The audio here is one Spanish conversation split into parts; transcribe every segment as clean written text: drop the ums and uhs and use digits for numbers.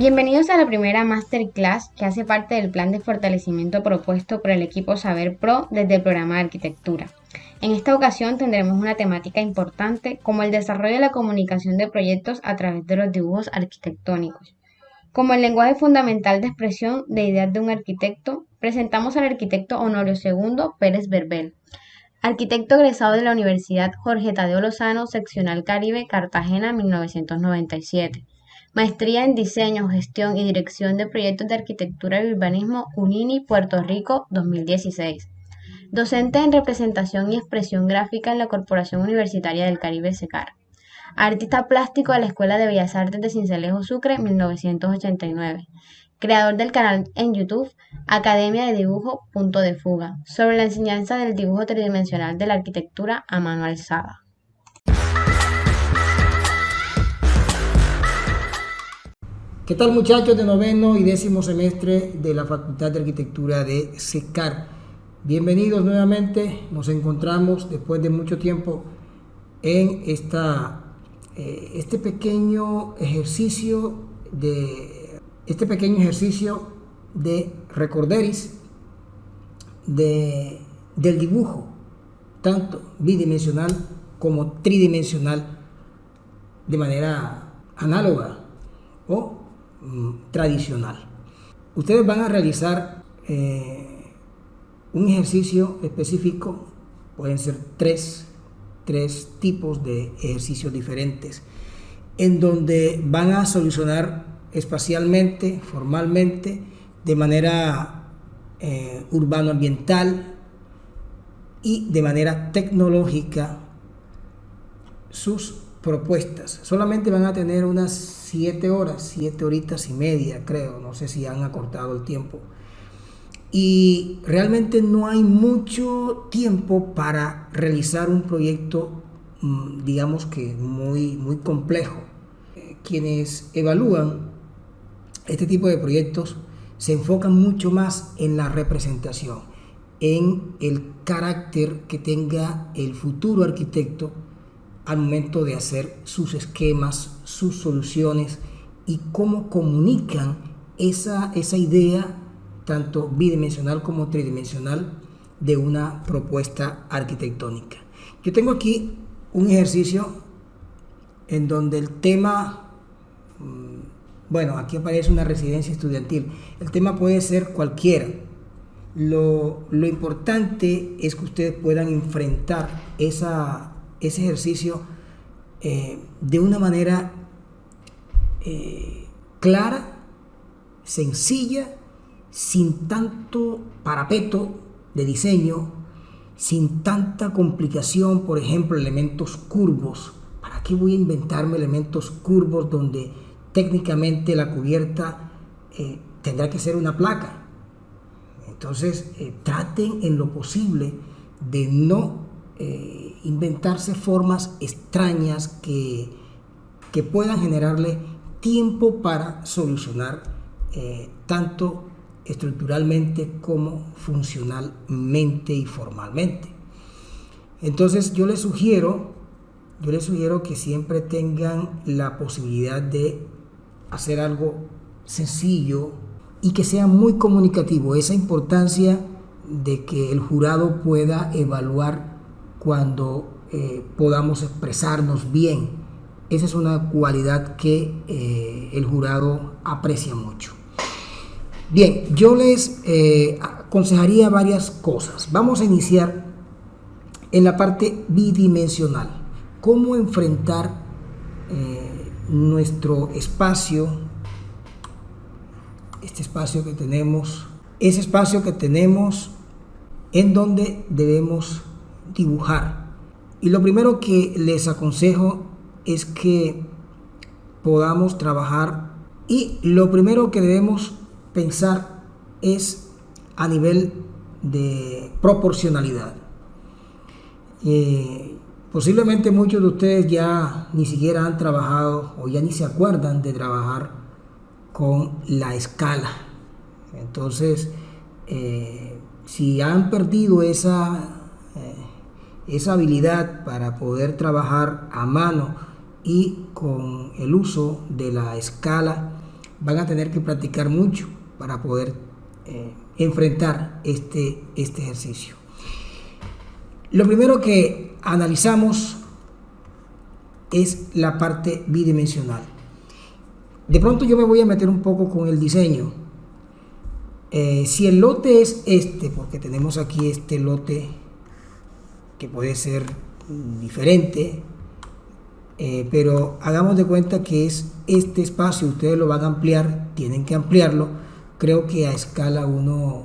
Bienvenidos a la primera Masterclass que hace parte del plan de fortalecimiento propuesto por el equipo Saber Pro desde el programa de arquitectura. En esta ocasión tendremos una temática importante como el desarrollo de la comunicación de proyectos a través de los dibujos arquitectónicos. Como el lenguaje fundamental de expresión de ideas de un arquitecto, presentamos al arquitecto Honorio II Pérez Verbel, arquitecto egresado de la Universidad Jorge Tadeo Lozano, Seccional Caribe, Cartagena, 1997. Maestría en Diseño, Gestión y Dirección de Proyectos de Arquitectura y Urbanismo, UNINI, Puerto Rico, 2016. Docente en Representación y Expresión Gráfica en la Corporación Universitaria del Caribe, SECAR. Artista plástico de la Escuela de Bellas Artes de Sincelejo, Sucre, 1989. Creador del canal en YouTube Academia de Dibujo Punto de Fuga, sobre la enseñanza del dibujo tridimensional de la arquitectura a mano alzada. ¿Qué tal, muchachos de noveno y décimo semestre de la Facultad de Arquitectura de SECAR? Bienvenidos nuevamente. Nos encontramos después de mucho tiempo en este pequeño ejercicio de recorderis del dibujo, tanto bidimensional como tridimensional, de manera análoga o tradicional. Ustedes van a realizar un ejercicio específico. Pueden ser tres tipos de ejercicios diferentes, en donde van a solucionar espacialmente, formalmente, de manera urbano-ambiental y de manera tecnológica sus propuestas. Solamente van a tener unas 7 horitas y media, creo, no sé si han acortado el tiempo. Y realmente no hay mucho tiempo para realizar un proyecto, digamos que muy complejo. Quienes evalúan este tipo de proyectos se enfocan mucho más en la representación, en el carácter que tenga el futuro arquitecto al momento de hacer sus esquemas, sus soluciones, y cómo comunican esa idea, tanto bidimensional como tridimensional, de una propuesta arquitectónica. Yo tengo aquí un ejercicio en donde el tema, aquí aparece una residencia estudiantil. El tema puede ser cualquiera. Lo importante es que ustedes puedan enfrentar ese ejercicio de una manera clara, sencilla, sin tanto parapeto de diseño, sin tanta complicación. Por ejemplo, elementos curvos. ¿Para qué voy a inventarme elementos curvos donde técnicamente la cubierta tendrá que ser una placa? Entonces, traten en lo posible de no inventarse formas extrañas que puedan generarle tiempo para solucionar tanto estructuralmente como funcionalmente y formalmente. Entonces yo les sugiero que siempre tengan la posibilidad de hacer algo sencillo y que sea muy comunicativo. Esa importancia de que el jurado pueda evaluar cuando podamos expresarnos bien. Esa es una cualidad que el jurado aprecia mucho. Bien, yo les aconsejaría varias cosas. Vamos a iniciar en la parte bidimensional. Cómo enfrentar nuestro espacio, este espacio que tenemos, ese espacio que tenemos en donde debemos dibujar. Y lo primero que les aconsejo es que podamos trabajar, y lo primero que debemos pensar es a nivel de proporcionalidad. Posiblemente muchos de ustedes ya ni siquiera han trabajado o ya ni se acuerdan de trabajar con la escala. Entonces, si han perdido esa habilidad para poder trabajar a mano y con el uso de la escala, van a tener que practicar mucho para poder enfrentar este ejercicio. Lo primero que analizamos es la parte bidimensional. De pronto yo me voy a meter un poco con el diseño. Si el lote es porque tenemos aquí este lote que puede ser diferente, pero hagamos de cuenta que es este espacio, ustedes lo van a ampliar, tienen que ampliarlo, creo que a escala 1,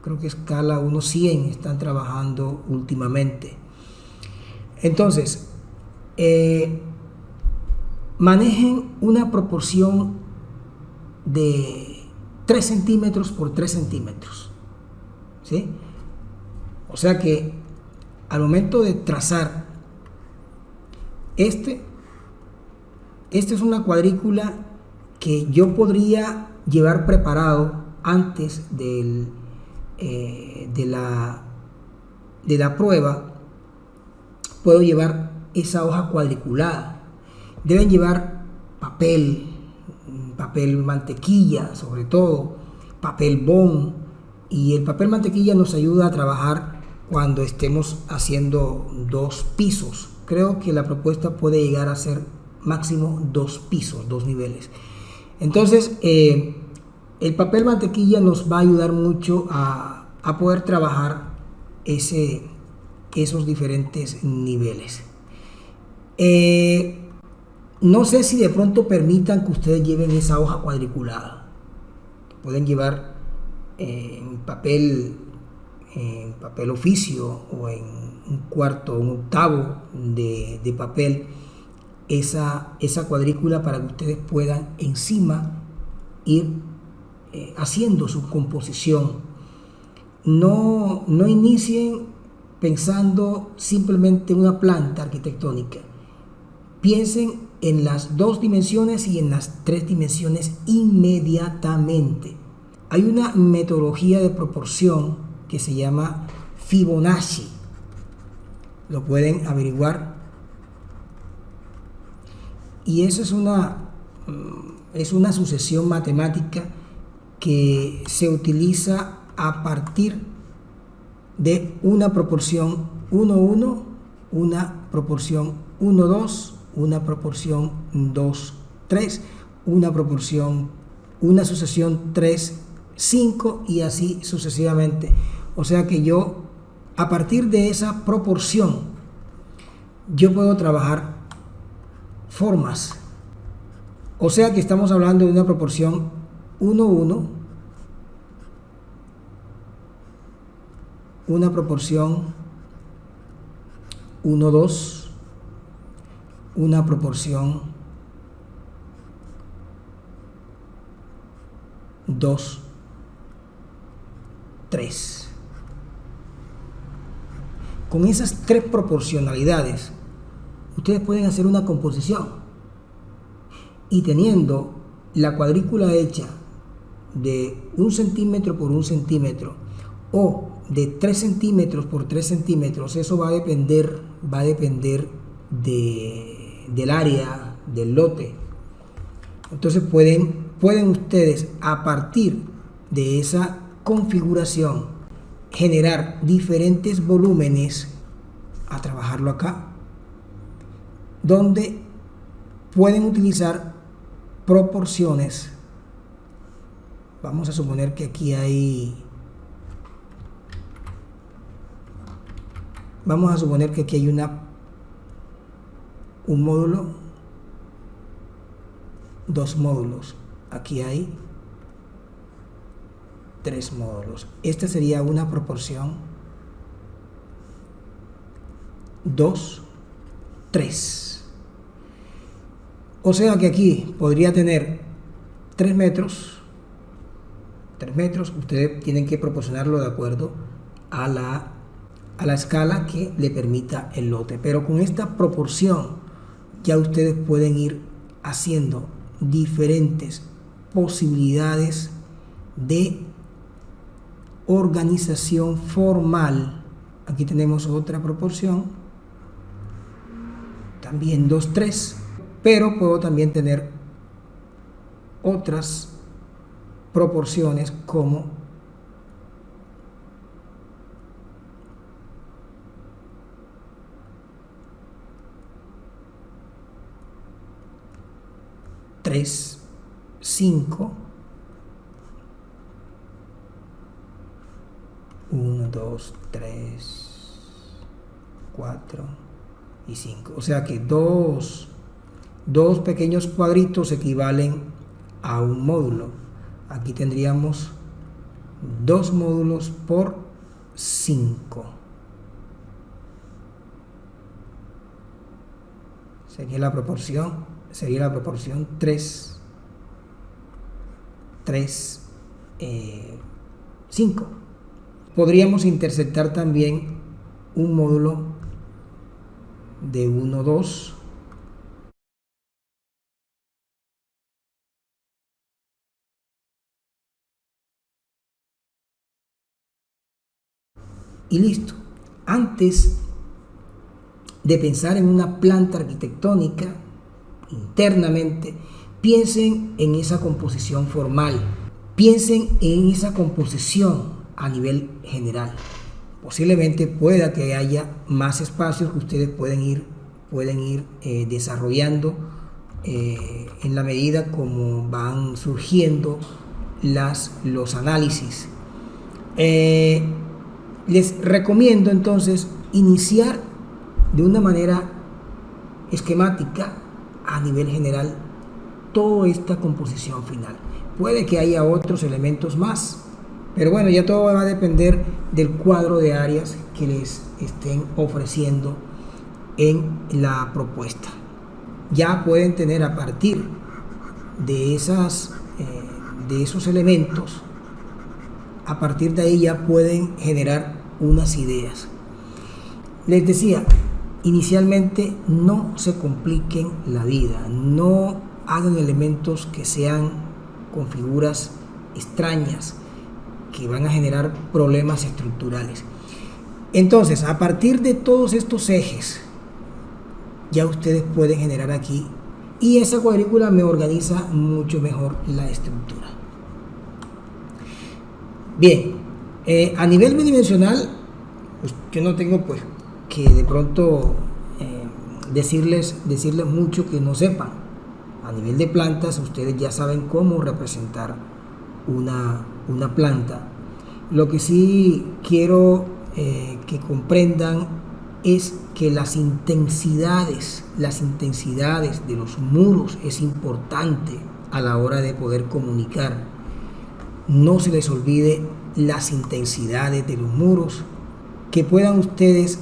creo que escala 1:100 están trabajando últimamente. Entonces, manejen una proporción de 3 centímetros por 3 centímetros, ¿sí? O sea que al momento de trazar esta es una cuadrícula que yo podría llevar preparado antes de la prueba. Puedo llevar esa hoja cuadriculada. Deben llevar papel mantequilla, sobre todo papel bond, y el papel mantequilla nos ayuda a trabajar cuando estemos haciendo 2 pisos. Creo que la propuesta puede llegar a ser máximo 2 pisos, 2 niveles. Entonces el papel mantequilla nos va a ayudar mucho a poder trabajar esos diferentes niveles. No sé si de pronto permitan que ustedes lleven esa hoja cuadriculada. Pueden llevar en papel oficio o en un cuarto, un octavo de papel esa cuadrícula para que ustedes puedan encima ir haciendo su composición. No inicien pensando simplemente en una planta arquitectónica. Piensen en las 2 dimensiones y en las 3 dimensiones inmediatamente. Hay una metodología de proporción que se llama Fibonacci. Lo pueden averiguar. Y eso es una sucesión matemática que se utiliza a partir de una proporción 1:1, una proporción 1:2, una proporción 2:3, una sucesión 3:5 y así sucesivamente. O sea que yo, a partir de esa proporción, yo puedo trabajar formas. O sea que estamos hablando de una proporción 1:1, una proporción 1:2, una proporción 2:3. Con esas 3 proporcionalidades, ustedes pueden hacer una composición. Y teniendo la cuadrícula hecha de 1 centímetro por 1 centímetro o de 3 centímetros por 3 centímetros, eso va a depender del área, del lote. Entonces pueden ustedes, a partir de esa configuración, generar diferentes volúmenes a trabajarlo acá, donde pueden utilizar proporciones. Vamos a suponer que aquí hay un módulo, 2 módulos. Aquí hay 3 módulos. Esta sería una proporción 2:3. O sea que aquí podría tener 3 metros. Ustedes tienen que proporcionarlo de acuerdo a la escala que le permita el lote. Pero con esta proporción ya ustedes pueden ir haciendo diferentes posibilidades de organización formal. Aquí tenemos otra proporción, también 2:3, pero puedo también tener otras proporciones como tres, 5, 1, 2, 3, 4 y 5. O sea que dos pequeños cuadritos equivalen a un módulo. Aquí tendríamos 2 módulos por 5. Sería la proporción 3, 5. Podríamos intersectar también un módulo de 1, 2. Y listo. Antes de pensar en una planta arquitectónica internamente, piensen en esa composición formal, piensen en esa composición a nivel general. Posiblemente pueda que haya más espacios que ustedes pueden ir desarrollando en la medida como van surgiendo los análisis. Les recomiendo entonces iniciar de una manera esquemática a nivel general toda esta composición final. Puede que haya otros elementos más, pero bueno, ya todo va a depender del cuadro de áreas que les estén ofreciendo en la propuesta. Ya pueden tener a partir de esos elementos, a partir de ahí ya pueden generar unas ideas. Les decía, inicialmente no se compliquen la vida, no hagan elementos que sean con figuras extrañas que van a generar problemas estructurales. Entonces, a partir de todos estos ejes, ya ustedes pueden generar aquí, y esa cuadrícula me organiza mucho mejor la estructura. Bien, a nivel bidimensional, pues yo no tengo pues que de pronto decirles mucho que no sepan. A nivel de plantas, ustedes ya saben cómo representar una planta. Lo que sí quiero que comprendan es que las intensidades de los muros es importante a la hora de poder comunicar. No se les olvide las intensidades de los muros, que puedan ustedes,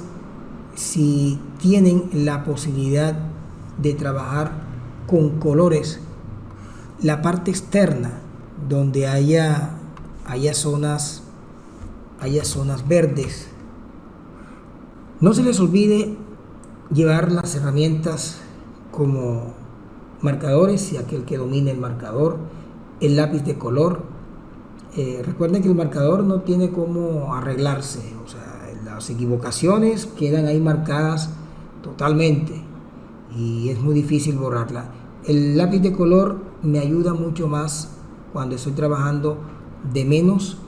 si tienen la posibilidad de trabajar con colores, la parte externa donde haya zonas verdes. No se les olvide llevar las herramientas como marcadores, si aquel que domine el marcador, el lápiz de color. Recuerden que el marcador no tiene cómo arreglarse, o sea, las equivocaciones quedan ahí marcadas totalmente y es muy difícil borrarla. El lápiz de color me ayuda mucho más cuando estoy trabajando de menos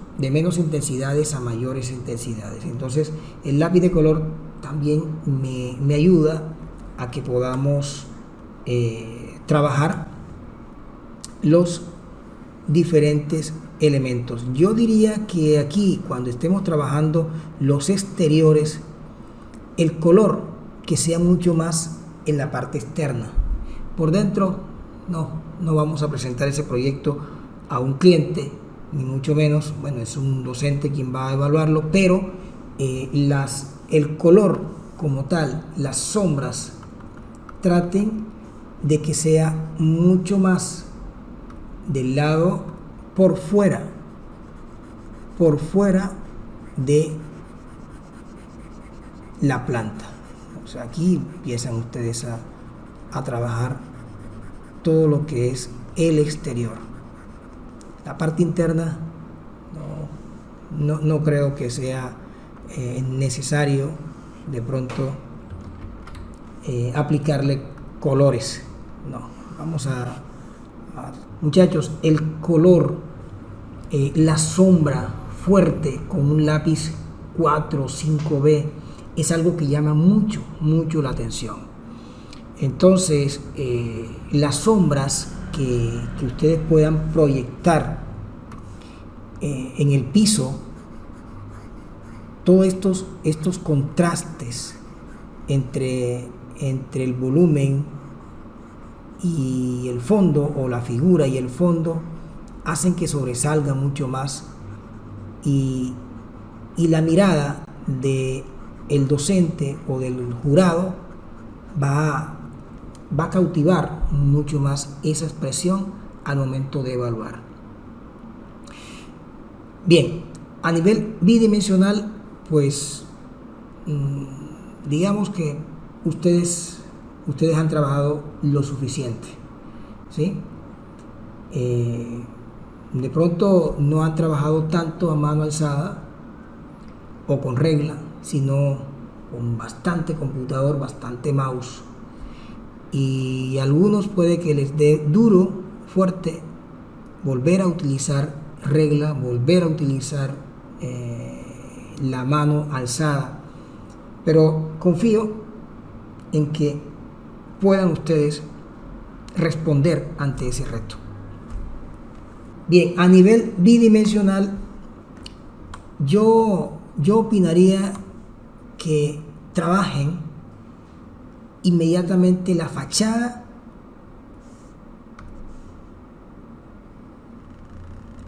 intensidades a mayores intensidades. Entonces el lápiz de color también me ayuda a que podamos trabajar los diferentes elementos. Yo diría que aquí, cuando estemos trabajando los exteriores, el color que sea mucho más en la parte externa. Por dentro no vamos a presentar ese proyecto a un cliente, ni mucho menos, bueno, es un docente quien va a evaluarlo, pero el color como tal, las sombras, traten de que sea mucho más del lado por fuera de la planta. O sea, aquí empiezan ustedes a trabajar todo lo que es el exterior. La parte interna no creo que sea necesario de pronto aplicarle colores. No, vamos muchachos, el color, la sombra fuerte con un lápiz 4 o 5B es algo que llama mucho la atención. Entonces, las sombras que ustedes puedan proyectar en el piso, todos estos contrastes entre el volumen y el fondo, o la figura y el fondo, hacen que sobresalga mucho más, y la mirada de el docente o del jurado va a cautivar mucho más esa expresión al momento de evaluar. Bien, a nivel bidimensional, pues digamos que ustedes han trabajado lo suficiente, ¿sí? De pronto no han trabajado tanto a mano alzada o con regla, sino con bastante computador, bastante mouse, y a algunos puede que les dé duro, fuerte, volver a utilizar regla, volver a utilizar la mano alzada, pero confío en que puedan ustedes responder ante ese reto. Bien, a nivel bidimensional, yo opinaría que trabajen inmediatamente la fachada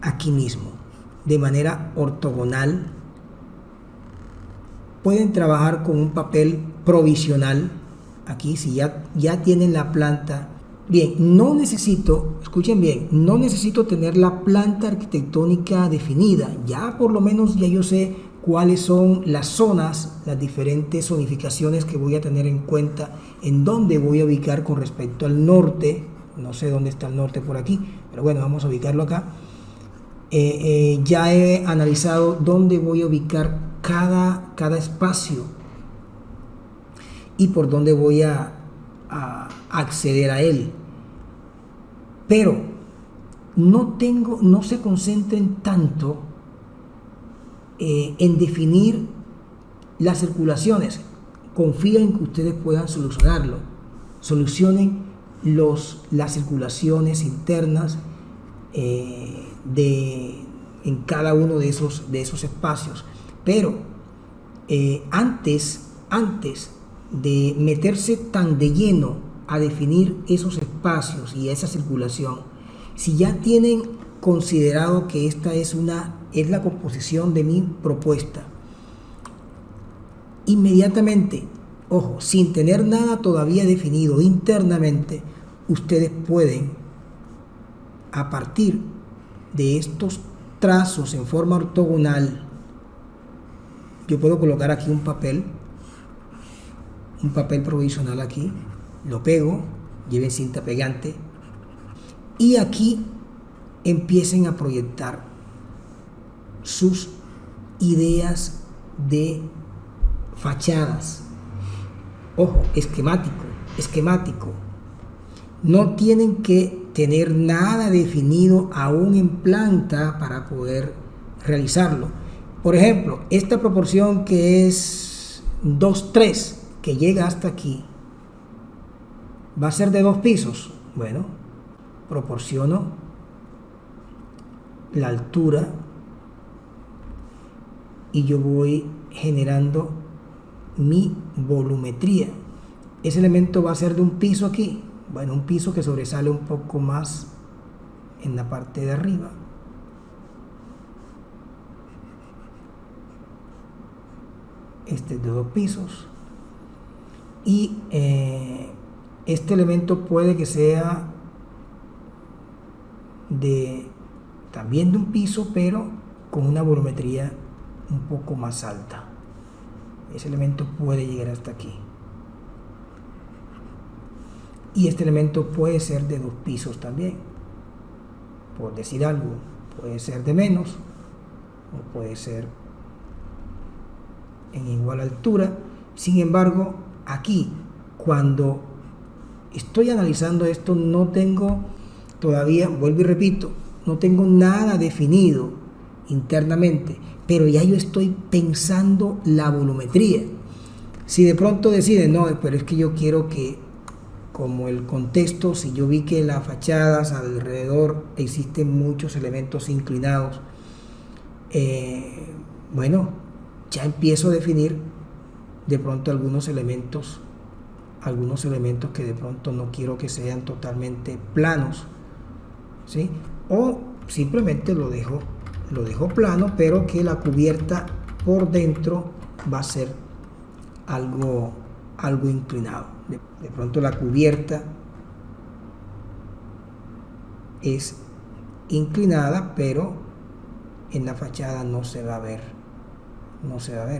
aquí mismo, de manera ortogonal. Pueden trabajar con un papel provisional aquí, si ya tienen la planta. Bien, no necesito, escuchen bien, no necesito tener la planta arquitectónica definida. Ya por lo menos ya yo sé cuáles son las zonas, las diferentes zonificaciones que voy a tener en cuenta, en dónde voy a ubicar con respecto al norte. No sé dónde está el norte por aquí, pero bueno, vamos a ubicarlo acá. Ya he analizado dónde voy a ubicar cada espacio y por dónde voy a acceder a él. Pero no se concentren tanto en definir las circulaciones. Confío en que ustedes puedan solucionarlo. Solucionen las circulaciones internas en cada uno de esos espacios. Pero antes de meterse tan de lleno a definir esos espacios y esa circulación, si ya tienen considerado que esta es la composición de mi propuesta, inmediatamente, ojo, sin tener nada todavía definido internamente, ustedes pueden, a partir de estos trazos en forma ortogonal, yo puedo colocar aquí un papel provisional aquí, lo pego, lleven cinta pegante, y aquí empiecen a proyectar sus ideas de fachadas. Ojo, esquemático. No tienen que tener nada definido aún en planta para poder realizarlo. Por ejemplo, esta proporción que es 2:3, que llega hasta aquí, va a ser de 2 pisos. Bueno, proporciono la altura y yo voy generando mi volumetría. Ese elemento va a ser de un piso aquí. Bueno, un piso que sobresale un poco más en la parte de arriba. Este es de 2 pisos. Y este elemento puede que sea también de un piso, pero con una volumetría un poco más alta. Ese elemento puede llegar hasta aquí. Y este elemento puede ser de 2 pisos también. Por decir algo, puede ser de menos o puede ser en igual altura. Sin embargo, aquí, cuando estoy analizando esto, no tengo todavía, vuelvo y repito, no tengo nada definido internamente, pero ya yo estoy pensando la volumetría. Si de pronto deciden, no, pero es que yo quiero que, como el contexto, si yo vi que las fachadas alrededor existen muchos elementos inclinados, bueno, ya empiezo a definir de pronto algunos elementos que de pronto no quiero que sean totalmente planos, ¿sí? O simplemente lo dejo plano, pero que la cubierta por dentro va a ser algo inclinado. De pronto la cubierta es inclinada, pero en la fachada no se va a ver.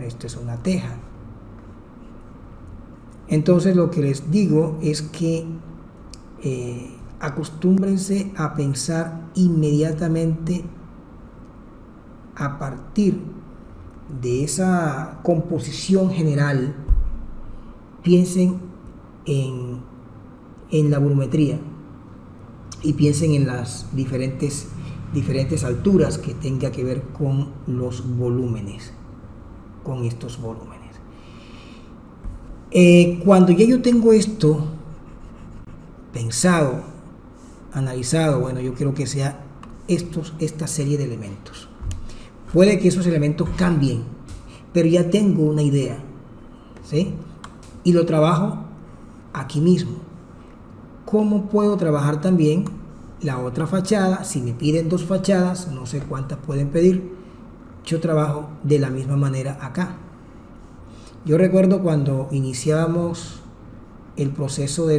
Esto es una teja. Entonces lo que les digo es que acostúmbrense a pensar inmediatamente a partir de esa composición general. Piensen en la volumetría y piensen en las diferentes alturas que tenga que ver con los volúmenes, con estos volúmenes. Cuando ya yo tengo esto pensado, analizado, bueno, yo quiero que sea esta serie de elementos. Puede que esos elementos cambien, pero ya tengo una idea, ¿sí? Y lo trabajo aquí mismo. ¿Cómo puedo trabajar también la otra fachada? Si me piden 2 fachadas, no sé cuántas pueden pedir, yo trabajo de la misma manera acá. Yo recuerdo cuando iniciábamos el proceso de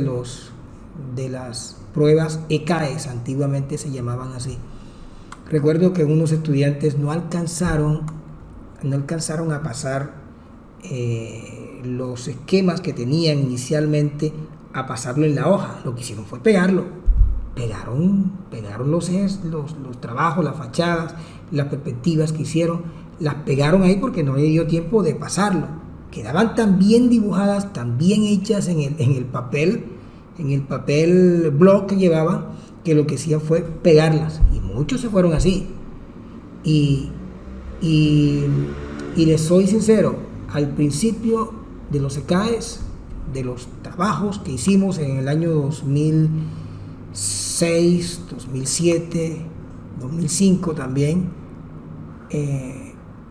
las pruebas ECAES, antiguamente se llamaban así. Recuerdo que unos estudiantes no alcanzaron a pasar los esquemas que tenían inicialmente, a pasarlo en la hoja. Lo que hicieron fue pegarlo. Pegaron los trabajos, las fachadas, las perspectivas que hicieron, las pegaron ahí porque no le dio tiempo de pasarlo. Quedaban tan bien dibujadas, tan bien hechas en el papel block que llevaban, que lo que hacían fue pegarlas, y muchos se fueron así. Y les soy sincero, al principio de los ECAES, de los trabajos que hicimos en el año 2006, 2007, 2005 también,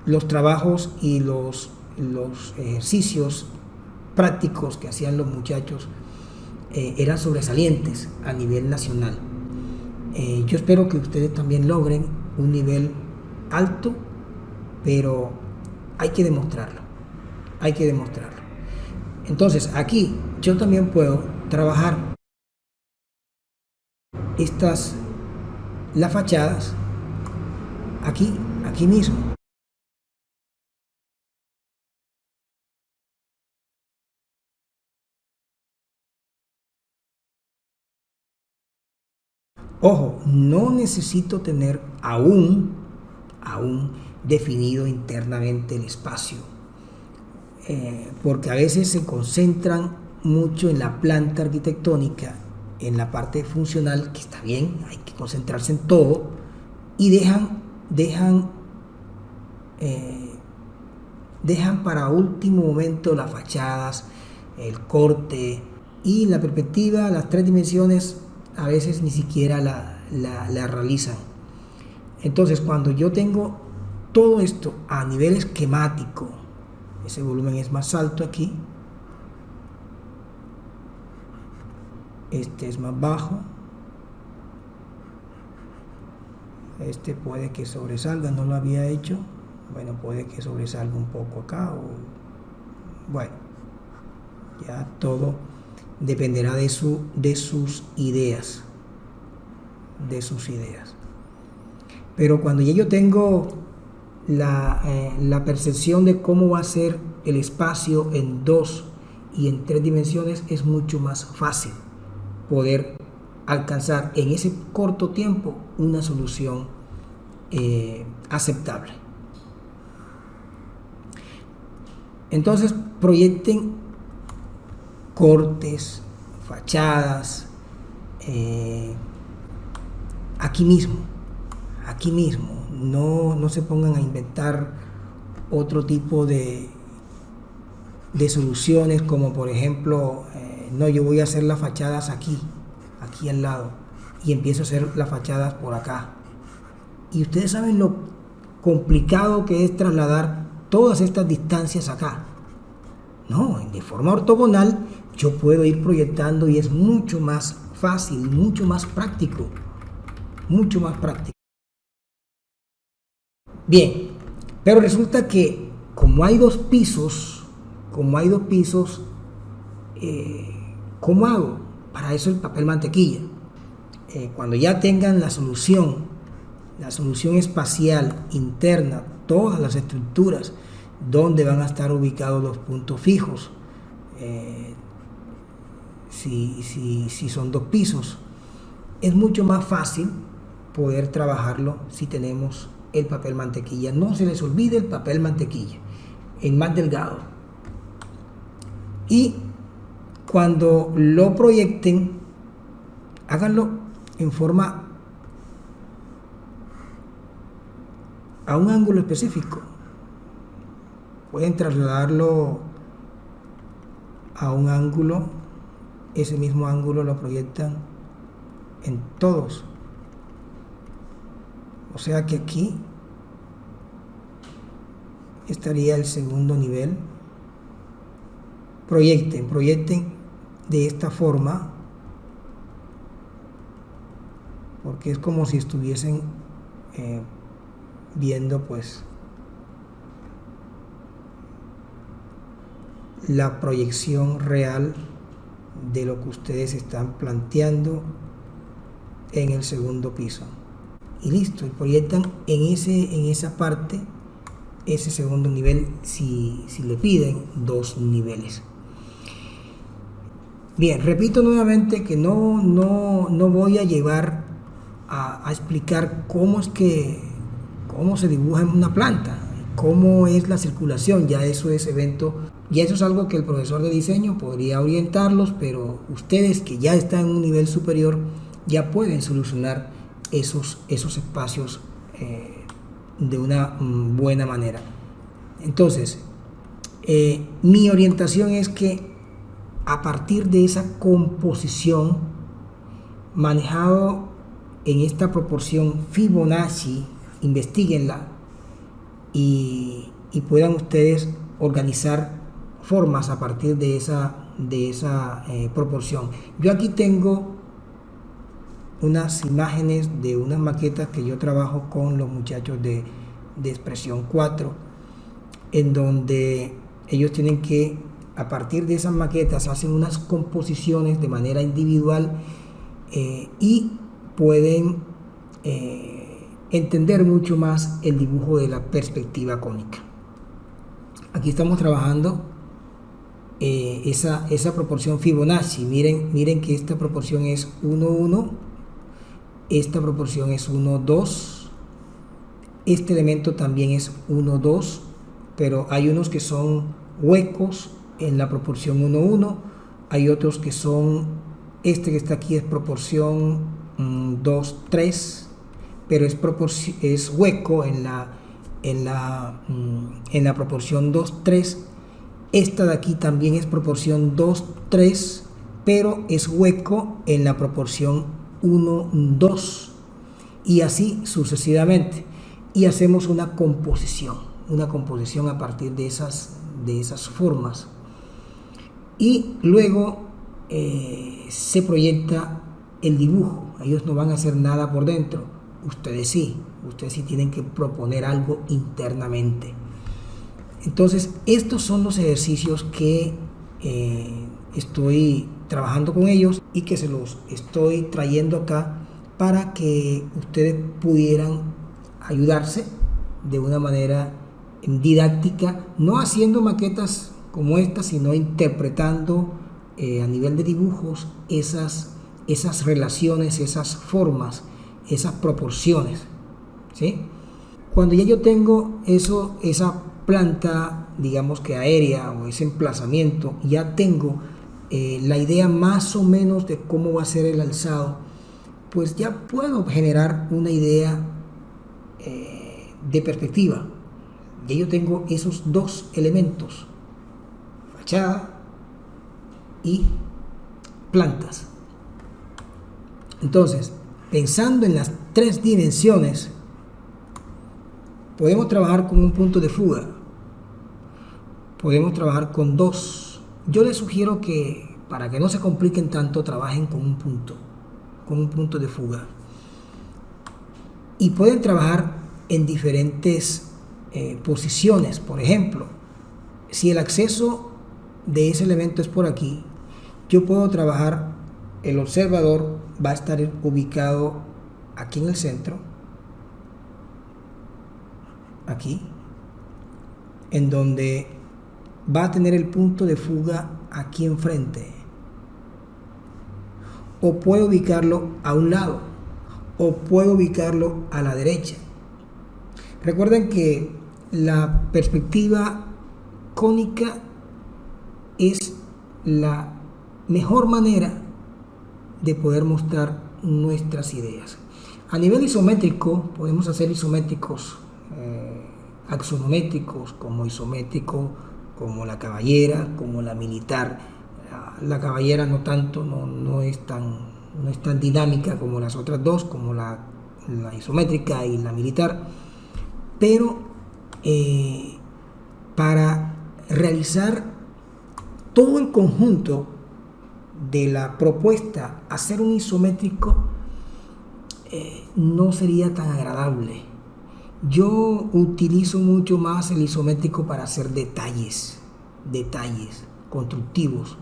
los trabajos y los ejercicios prácticos que hacían los muchachos eran sobresalientes a nivel nacional. Yo espero que ustedes también logren un nivel alto, pero hay que demostrarlo. Entonces aquí yo también puedo trabajar las fachadas aquí mismo. Ojo, no necesito tener aún definido internamente el espacio, porque a veces se concentran mucho en la planta arquitectónica, en la parte funcional, que está bien, hay que concentrarse en todo, y dejan para último momento las fachadas, el corte y la perspectiva, las 3 dimensiones, a veces ni siquiera la realizan. Entonces, cuando yo tengo todo esto a nivel esquemático, ese volumen es más alto aquí, este es más bajo, este puede que sobresalga, no lo había hecho, bueno, puede que sobresalga un poco acá, bueno, ya todo dependerá de sus ideas. Pero cuando ya yo tengo la percepción de cómo va a ser el espacio en 2 y en 3 dimensiones, es mucho más fácil poder alcanzar en ese corto tiempo una solución aceptable. Entonces proyecten cortes, fachadas, aquí mismo, no se pongan a inventar otro tipo de soluciones, como por ejemplo, no, yo voy a hacer las fachadas aquí al lado, y empiezo a hacer las fachadas por acá. Y ustedes saben lo complicado que es trasladar todas estas distancias acá. No, de forma ortogonal yo puedo ir proyectando y es mucho más fácil, mucho más práctico. Bien, pero resulta que como hay dos pisos, ¿cómo hago? Para eso el papel mantequilla. Cuando ya tengan la solución espacial interna, todas las estructuras donde van a estar ubicados los puntos fijos, si son dos pisos, es mucho más fácil poder trabajarlo si tenemos el papel mantequilla. No se les olvide el papel mantequilla, el más delgado. Y cuando lo proyecten, háganlo en forma a un ángulo específico. Pueden trasladarlo a un ángulo, ese mismo ángulo lo proyectan en todos. O sea que aquí estaría el segundo nivel. Proyecten de esta forma, porque es como si estuviesen viendo pues la proyección real de lo que ustedes están planteando en el segundo piso. Y listo, y proyectan en esa parte ese segundo nivel si le piden dos niveles. Bien, repito nuevamente que no voy a llevar a explicar cómo se dibuja en una planta, cómo es la circulación. Ya eso es algo que el profesor de diseño podría orientarlos, pero ustedes que ya están en un nivel superior ya pueden solucionar esos espacios de una buena manera. Entonces, mi orientación es que a partir de esa composición manejado en esta proporción Fibonacci, investiguenla y puedan ustedes organizar formas a partir de esa proporción. Yo aquí tengo unas imágenes de unas maquetas que yo trabajo con los muchachos de Expresión 4, en donde ellos tienen que, a partir de esas maquetas, hacen unas composiciones de manera individual y pueden entender mucho más el dibujo de la perspectiva cónica. Aquí estamos trabajando esa proporción Fibonacci. Miren que esta proporción es 1:1, esta proporción es 1:2, este elemento también es 1:2, pero hay unos que son huecos en la proporción 1:1, hay otros que son, este que está aquí es proporción 2:3, pero es hueco en la proporción 2:3. Esta de aquí también es proporción 2:3, pero es hueco en la proporción 1:2, y así sucesivamente. Y hacemos una composición a partir de esas formas. Y luego se proyecta el dibujo. Ellos no van a hacer nada por dentro, ustedes sí tienen que proponer algo internamente. Entonces, estos son los ejercicios que estoy trabajando con ellos y que se los estoy trayendo acá para que ustedes pudieran ayudarse de una manera didáctica, no haciendo maquetas como esta, sino interpretando a nivel de dibujos esas relaciones, esas formas, esas proporciones, ¿sí? Cuando ya yo tengo esa planta, digamos que aérea, o ese emplazamiento, ya tengo la idea más o menos de cómo va a ser el alzado, pues ya puedo generar una idea de perspectiva. Ya yo tengo esos dos elementos, fachada y plantas. Entonces, pensando en las tres dimensiones, podemos trabajar con un punto de fuga, podemos trabajar con dos. Yo les sugiero que, para que no se compliquen tanto, trabajen con un punto de fuga. Y pueden trabajar en diferentes posiciones. Por ejemplo, si el acceso de ese elemento es por aquí, yo puedo trabajar, el observador va a estar ubicado aquí en el centro, aquí, en donde va a tener el punto de fuga aquí enfrente. O puedo ubicarlo a un lado, o puedo ubicarlo a la derecha. Recuerden que la perspectiva cónica es la mejor manera de poder mostrar nuestras ideas. A nivel isométrico, podemos hacer isométricos axonométricos, como isométrico, como la caballera, como la militar. La caballera no tanto, no es tan dinámica como las otras dos, como la isométrica y la militar, pero para realizar todo el conjunto de la propuesta, hacer un isométrico no sería tan agradable. Yo utilizo mucho más el isométrico para hacer detalles constructivos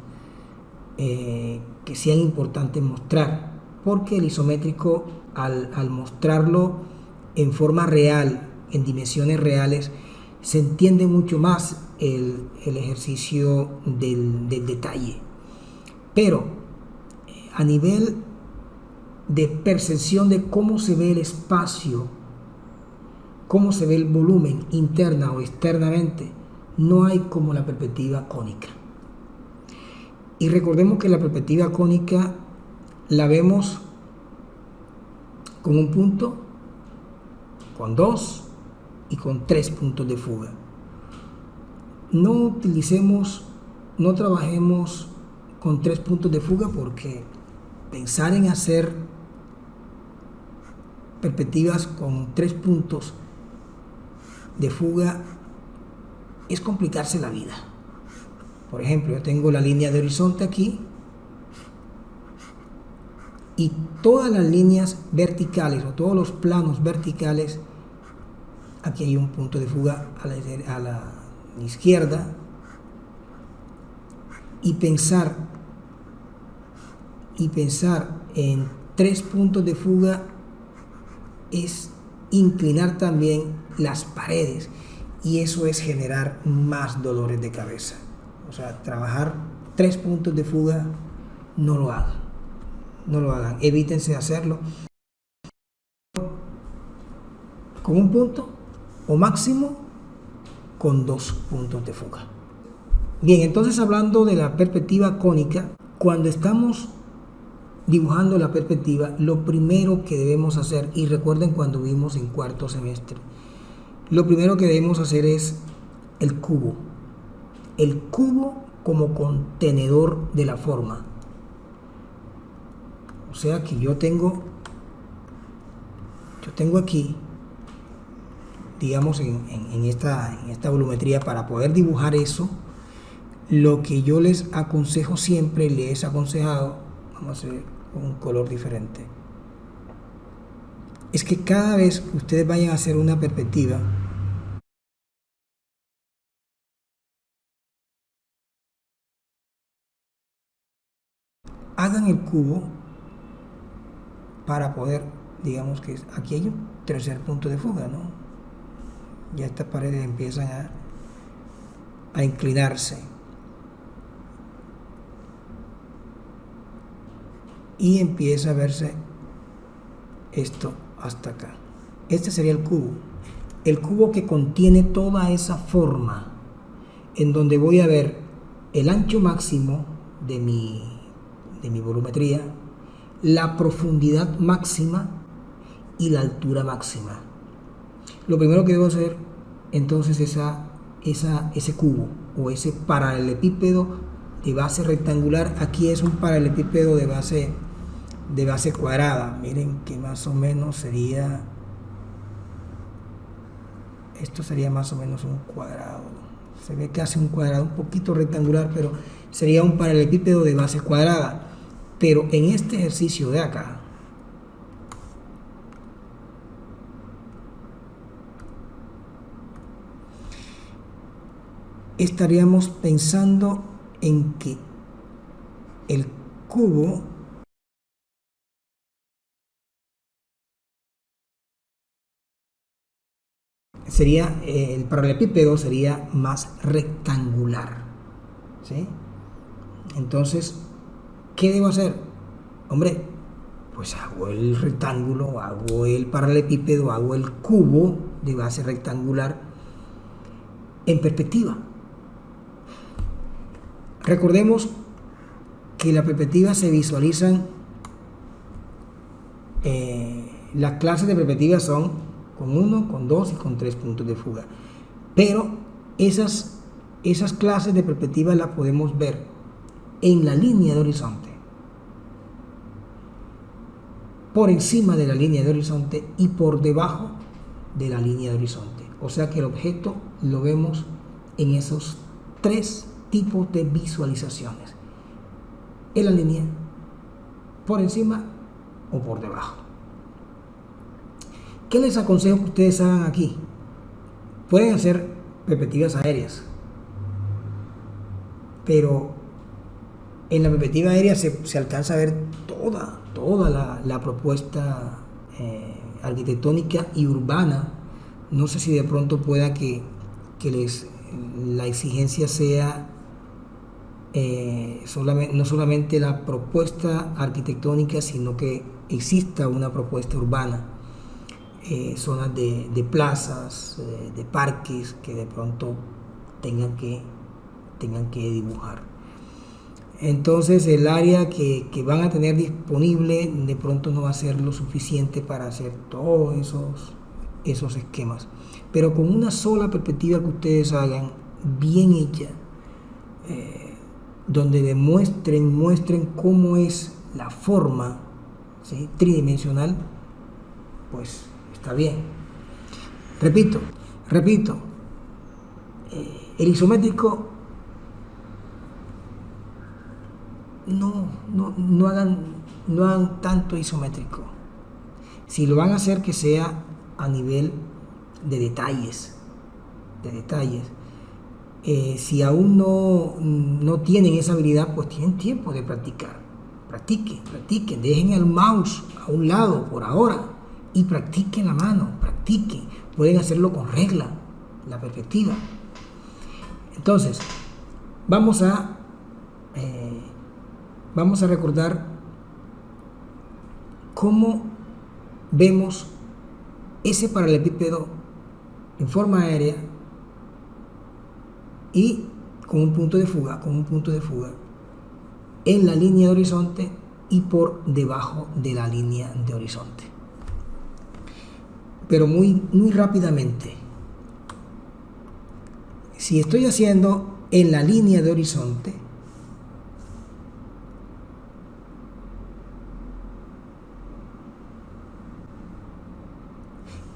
que sean importantes mostrar, porque el isométrico, al mostrarlo en forma real, en dimensiones reales, se entiende mucho más el ejercicio del detalle. Pero a nivel de percepción de cómo se ve el espacio, cómo se ve el volumen interna o externamente, no hay como la perspectiva cónica. Y recordemos que la perspectiva cónica la vemos con un punto, con dos y con tres puntos de fuga. No trabajemos con tres puntos de fuga, porque pensar en hacer perspectivas con tres puntos de fuga es complicarse la vida. Por ejemplo, yo tengo la línea de horizonte aquí y todas las líneas verticales o todos los planos verticales, aquí hay un punto de fuga a la izquierda, y pensar en tres puntos de fuga es inclinar también las paredes, y eso es generar más dolores de cabeza. O sea, trabajar tres puntos de fuga, no lo hagan, evítense hacerlo con un punto o máximo con dos puntos de fuga. Bien, entonces, hablando de la perspectiva cónica, cuando estamos dibujando la perspectiva, lo primero que debemos hacer, y recuerden cuando vimos en cuarto semestre, lo primero que debemos hacer es el cubo como contenedor de la forma. O sea que yo tengo aquí, digamos, en esta volumetría, para poder dibujar eso, lo que yo les aconsejo siempre, les he aconsejado, vamos a hacer un color diferente, es que cada vez que ustedes vayan a hacer una perspectiva, hagan el cubo para poder, digamos que aquí hay un tercer punto de fuga, ¿no? Ya estas paredes empiezan a inclinarse. Y empieza a verse esto hasta acá. Este sería el cubo que contiene toda esa forma, en donde voy a ver el ancho máximo de mi volumetría, la profundidad máxima y la altura máxima. Lo primero que debo hacer entonces es ese cubo o ese paralelepípedo de base rectangular. Aquí es un paralelepípedo de base cuadrada. Miren que más o menos sería, esto sería más o menos un cuadrado. Se ve casi un cuadrado, un poquito rectangular, pero sería un paralelepípedo de base cuadrada. Pero en este ejercicio de acá, estaríamos pensando en que el cubo sería, el paralelepípedo sería más rectangular, ¿sí? Entonces, ¿qué debo hacer? Hombre, pues hago el rectángulo, hago el paralelepípedo, hago el cubo de base rectangular en perspectiva. Recordemos que las perspectivas se visualizan, las clases de perspectivas son con 1, con 2 y con 3 puntos de fuga. Pero esas clases de perspectivas las podemos ver en la línea de horizonte, por encima de la línea de horizonte y por debajo de la línea de horizonte. O sea que el objeto lo vemos en esos tres tipos de visualizaciones: en la línea, por encima o por debajo. ¿Qué les aconsejo que ustedes hagan aquí? Pueden hacer perspectivas aéreas, pero en la perspectiva aérea se alcanza a ver toda la propuesta arquitectónica y urbana. No sé si de pronto pueda que la exigencia sea no solamente la propuesta arquitectónica, sino que exista una propuesta urbana, zonas de plazas, de parques que de pronto tengan que dibujar. Entonces el área que van a tener disponible de pronto no va a ser lo suficiente para hacer todos esos esquemas, pero con una sola perspectiva que ustedes hagan bien hecha, donde muestren cómo es la forma, ¿sí?, tridimensional, pues está bien. Repito, el isométrico no hagan tanto isométrico. Si lo van a hacer, que sea a nivel de detalles. Si aún no tienen esa habilidad, pues tienen tiempo de practicar. Practiquen, dejen el mouse a un lado por ahora y practiquen la mano, pueden hacerlo con regla, la perspectiva. Entonces, vamos a recordar cómo vemos ese paralelepípedo en forma aérea y con un punto de fuga en la línea de horizonte y por debajo de la línea de horizonte. Pero muy rápidamente, si estoy haciendo en la línea de horizonte,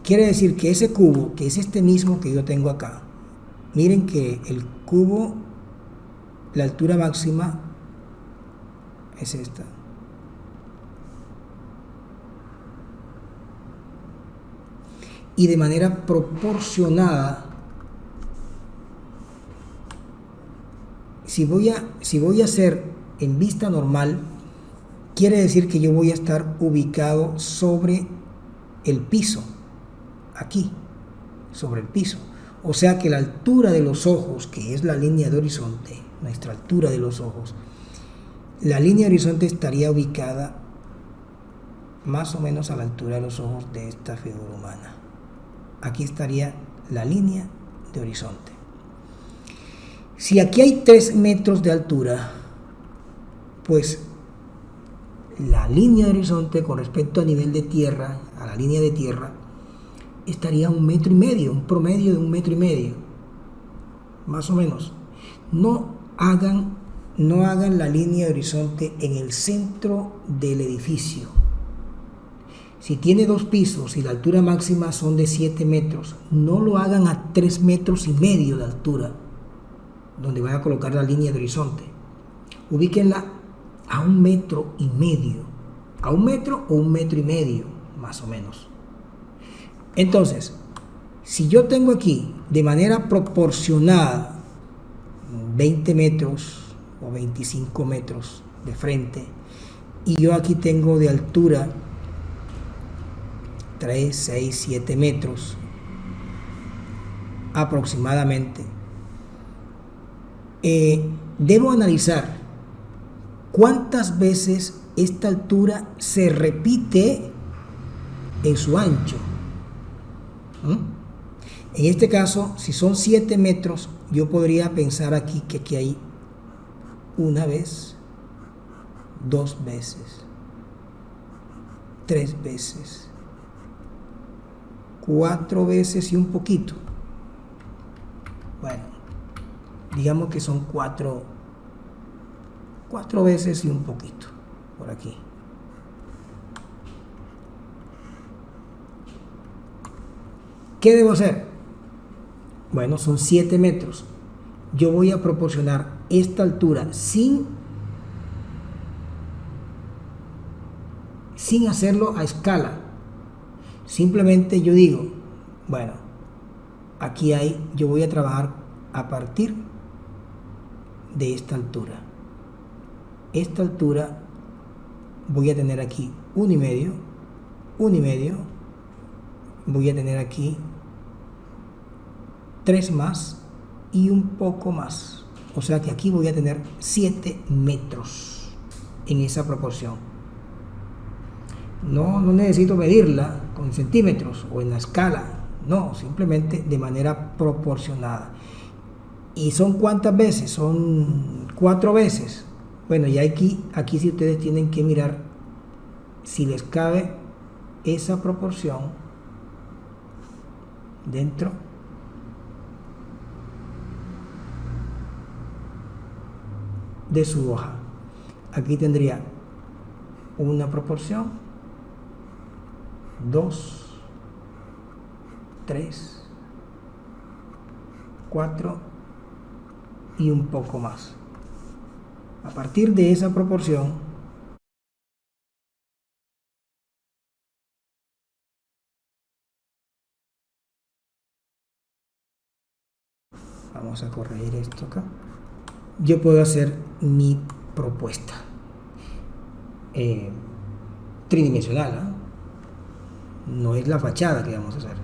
quiere decir que ese cubo, que es este mismo que yo tengo acá, miren que el cubo, la altura máxima es esta. Y de manera proporcionada, si voy a hacer en vista normal, quiere decir que yo voy a estar ubicado sobre el piso, aquí, sobre el piso. O sea que la altura de los ojos, que es la línea de horizonte, nuestra altura de los ojos, la línea de horizonte estaría ubicada más o menos a la altura de los ojos de esta figura humana. Aquí estaría la línea de horizonte. Si aquí hay 3 metros de altura, pues la línea de horizonte con respecto a nivel de tierra, a la línea de tierra, estaría a 1,5 metros, un promedio de 1,5 metros, más o menos. No hagan la línea de horizonte en el centro del edificio. Si tiene 2 pisos y la altura máxima son de 7 metros, no lo hagan a 3,5 metros de altura, donde van a colocar la línea de horizonte. Ubíquenla a 1,5 metros, a 1 metro o 1,5 metros, más o menos. Entonces, si yo tengo aquí de manera proporcionada 20 metros o 25 metros de frente, y yo aquí tengo de altura 3, 6, 7 metros aproximadamente, debo analizar cuántas veces esta altura se repite en su ancho. En este caso, si son 7 metros, yo podría pensar aquí que aquí hay una vez, 2 veces, 3 veces, 4 veces y un poquito. Bueno, digamos que son 4 veces y un poquito por aquí. ¿Qué debo hacer? Bueno, son 7 metros. Yo voy a proporcionar esta altura sin hacerlo a escala. Simplemente yo digo, bueno, aquí yo voy a trabajar a partir de esta altura. Esta altura voy a tener aquí 1,5, 1,5, voy a tener aquí 3 más y un poco más. O sea que aquí voy a tener 7 metros en esa proporción. No necesito medirla con centímetros o en la escala, no, simplemente de manera proporcionada. ¿Y son cuántas veces? Son 4 veces. Bueno, y aquí sí ustedes tienen que mirar si les cabe esa proporción dentro de su hoja. Aquí tendría una proporción, 2, 3, 4 y un poco más. A partir de esa proporción, vamos a corregir esto acá, yo puedo hacer mi propuesta tridimensional, ¿eh? No es la fachada que vamos a hacer.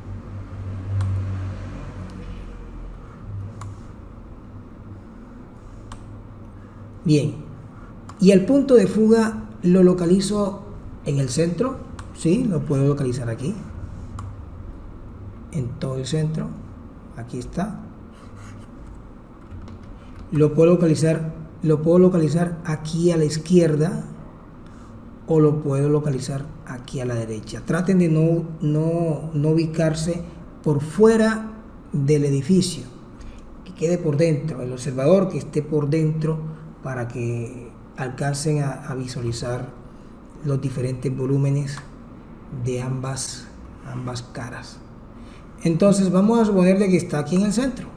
Bien, y el punto de fuga lo localizo en el centro, ¿sí? Lo puedo localizar aquí, en todo el centro, aquí está. Lo puedo localizar aquí a la izquierda o lo puedo localizar aquí a la derecha. Traten de no ubicarse por fuera del edificio, que quede por dentro, el observador que esté por dentro, para que alcancen a visualizar los diferentes volúmenes de ambas caras. Entonces vamos a suponer que está aquí en el centro,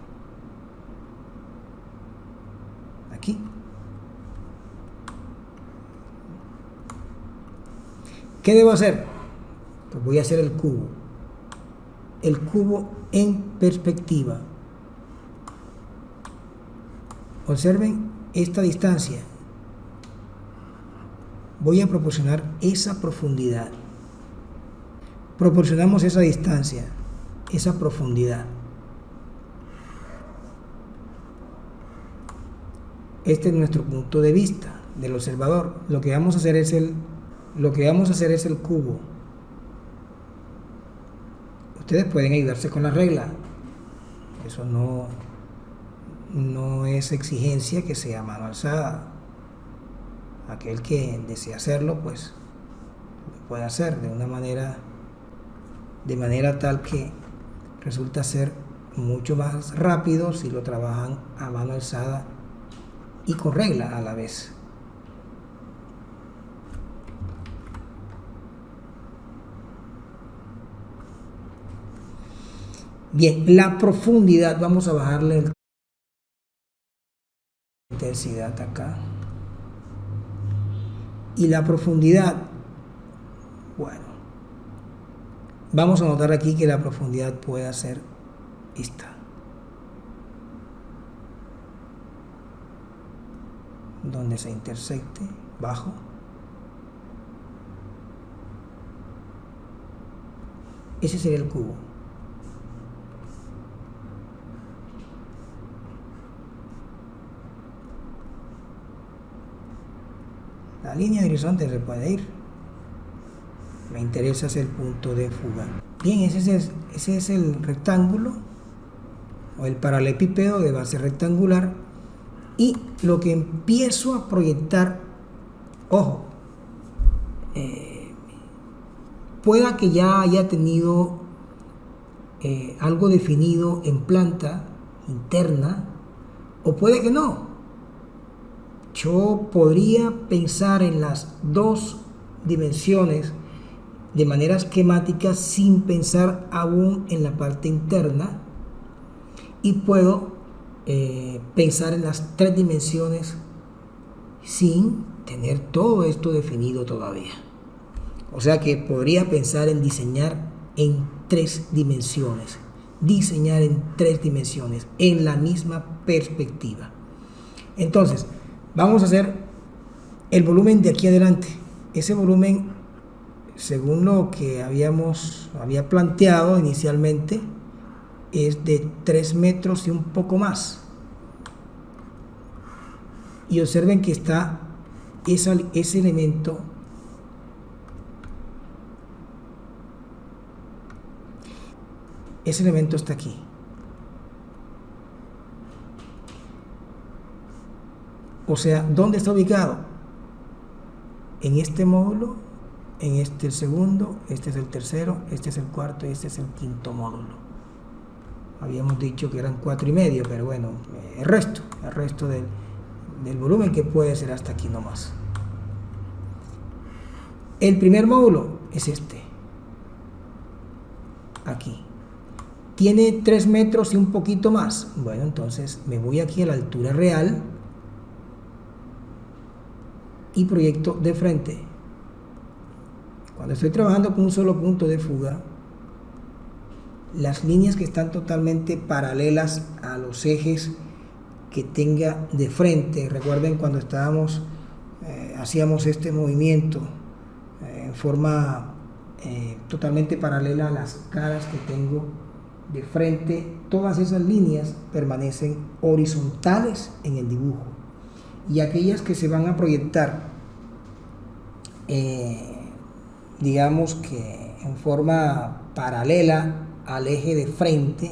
aquí. ¿Qué debo hacer? Pues voy a hacer el cubo en perspectiva. Observen esta distancia. Voy a proporcionar esa profundidad. Proporcionamos esa distancia, esa profundidad. Este es nuestro punto de vista del observador. Lo que vamos a hacer es el cubo. Ustedes pueden ayudarse con la regla. Eso no es exigencia que sea a mano alzada. aquel que desea hacerlo, pues lo puede hacer de manera tal que resulta ser mucho más rápido si lo trabajan a mano alzada y con regla a la vez. Bien, la profundidad, vamos a bajarle la intensidad acá. Y la profundidad, bueno, vamos a notar aquí que la profundidad puede ser esta, donde se intersecte, bajo. Ese sería el cubo. La línea de horizonte se puede ir. Me interesa es el punto de fuga. Bien, ese es el rectángulo o el paralelepípedo de base rectangular. Y lo que empiezo a proyectar, ojo, pueda que ya haya tenido algo definido en planta interna, o puede que no. Yo podría pensar en las dos dimensiones de manera esquemática sin pensar aún en la parte interna, y puedo pensar en las tres dimensiones sin tener todo esto definido todavía. O sea que podría pensar en diseñar en tres dimensiones, en la misma perspectiva. Entonces, vamos a hacer el volumen de aquí adelante. Ese volumen, según lo que había planteado inicialmente, es de 3 metros y un poco más. Y observen que está ese elemento está aquí. O sea, ¿dónde está ubicado? En este módulo, en este el segundo, este es el tercero, este es el cuarto y este es el quinto módulo. Habíamos dicho que eran 4,5, pero bueno, el resto del volumen, que puede ser hasta aquí nomás. El primer módulo es este, aquí. Tiene 3 metros y un poquito más. Bueno, entonces me voy aquí a la altura real y proyecto de frente. Cuando estoy trabajando con un solo punto de fuga, las líneas que están totalmente paralelas a los ejes que tenga de frente, recuerden cuando hacíamos este movimiento en forma totalmente paralela a las caras que tengo de frente, todas esas líneas permanecen horizontales en el dibujo, y aquellas que se van a proyectar digamos que en forma paralela al eje de frente,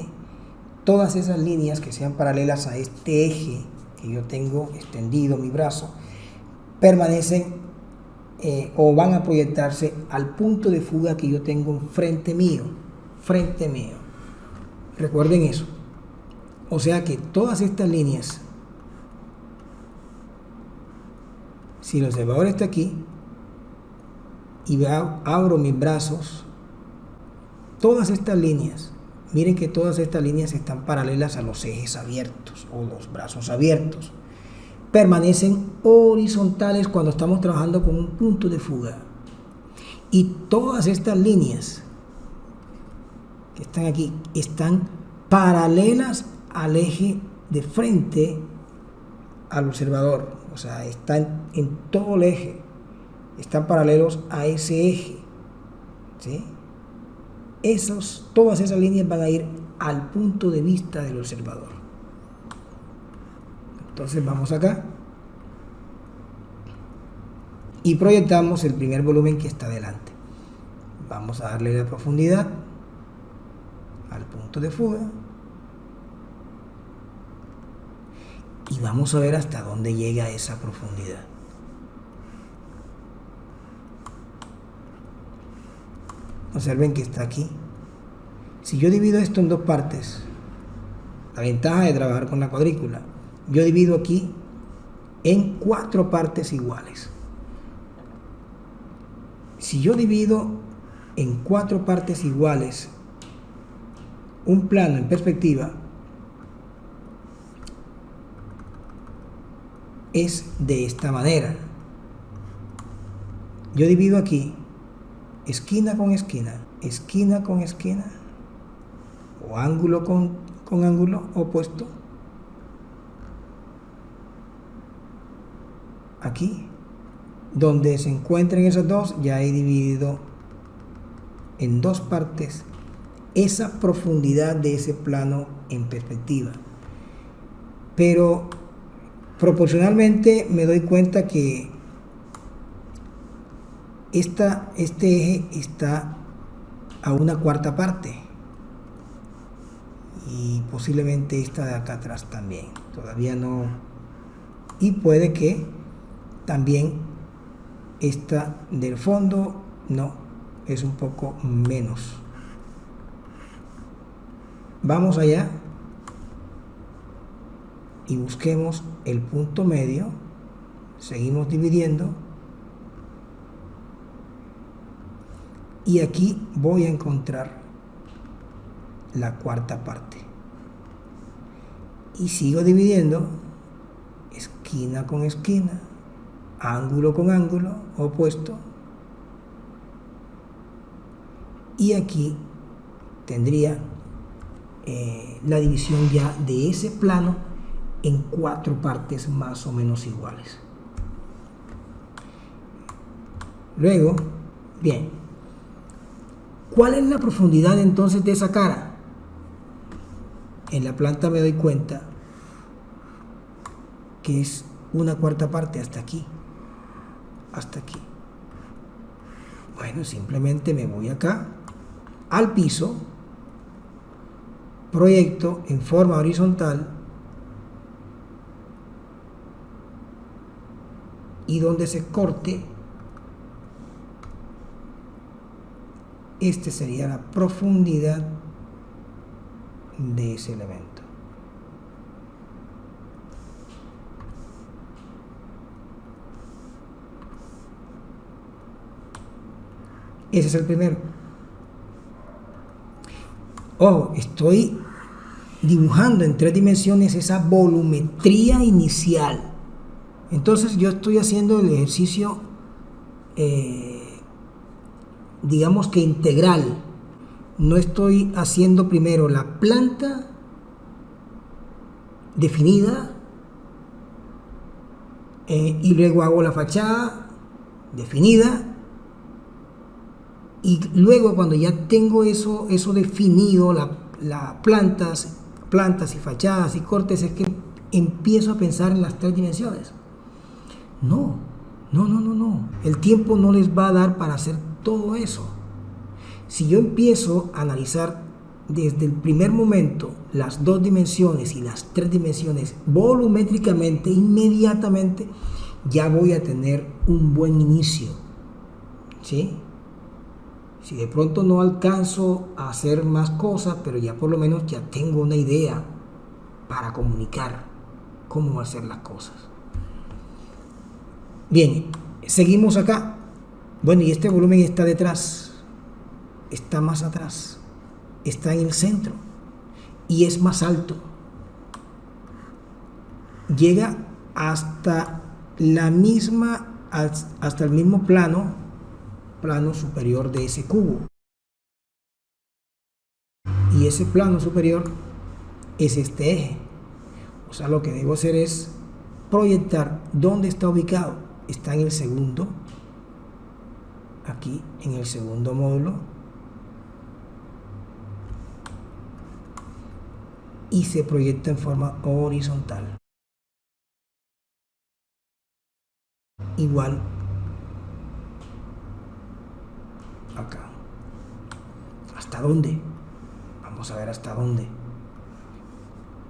todas esas líneas que sean paralelas a este eje que yo tengo extendido mi brazo, permanecen o van a proyectarse al punto de fuga que yo tengo frente mío. Recuerden eso. O sea que todas estas líneas, si el observador está aquí y abro mis brazos, todas estas líneas, miren que todas estas líneas están paralelas a los ejes abiertos o los brazos abiertos, permanecen horizontales cuando estamos trabajando con un punto de fuga. Y todas estas líneas que están aquí están paralelas al eje de frente al observador, o sea, están en todo el eje, están paralelos a ese eje, ¿sí? Todas esas líneas van a ir al punto de vista del observador. Entonces vamos acá y proyectamos el primer volumen que está delante. Vamos a darle la profundidad al punto de fuga y vamos a ver hasta dónde llega esa profundidad. observen que está aquí. Si yo divido esto en dos partes, la ventaja de trabajar con la cuadrícula, yo divido aquí en 4 partes iguales. Si yo divido en 4 partes iguales un plano en perspectiva, es de esta manera. Yo divido aquí esquina con esquina, esquina con esquina, o ángulo con ángulo opuesto. Aquí, donde se encuentren esas dos, ya he dividido en 2 partes esa profundidad de ese plano en perspectiva. Pero proporcionalmente me doy cuenta que este eje está a una 1/4 parte, y posiblemente esta de acá atrás también, todavía no, y puede que también esta del fondo no, es un poco menos. Vamos allá y busquemos el punto medio, seguimos dividiendo, y aquí voy a encontrar la 1/4 parte, y sigo dividiendo esquina con esquina, ángulo con ángulo opuesto, y aquí tendría la división ya de ese plano en 4 partes más o menos iguales. Luego, bien, ¿cuál es la profundidad entonces de esa cara? En la planta me doy cuenta que es una 1/4 parte hasta aquí, hasta aquí. Bueno, simplemente me voy acá al piso, proyecto en forma horizontal, y donde se corte, este sería la profundidad de ese elemento. Ese es el primero. Ojo, estoy dibujando en 3 dimensiones esa volumetría inicial. Entonces yo estoy haciendo el ejercicio, digamos que integral. No estoy haciendo primero la planta definida y luego hago la fachada definida, y luego cuando ya tengo eso definido, las plantas y fachadas y cortes, es que empiezo a pensar en las 3 dimensiones. No. El tiempo no les va a dar para hacer todo eso. Si yo empiezo a analizar desde el primer momento las 2 dimensiones y las 3 dimensiones volumétricamente, inmediatamente ya voy a tener un buen inicio, ¿sí? Si de pronto no alcanzo a hacer más cosas, pero ya por lo menos ya tengo una idea para comunicar cómo hacer las cosas. Bien, seguimos acá. Bueno, y este volumen está detrás, está más atrás, está en el centro y es más alto. Llega hasta el mismo plano superior de ese cubo. Y ese plano superior es este eje. O sea, lo que debo hacer es proyectar dónde está ubicado. Está en el segundo, aquí en el segundo módulo, y se proyecta en forma horizontal. Igual acá. ¿Hasta dónde? Vamos a ver hasta dónde.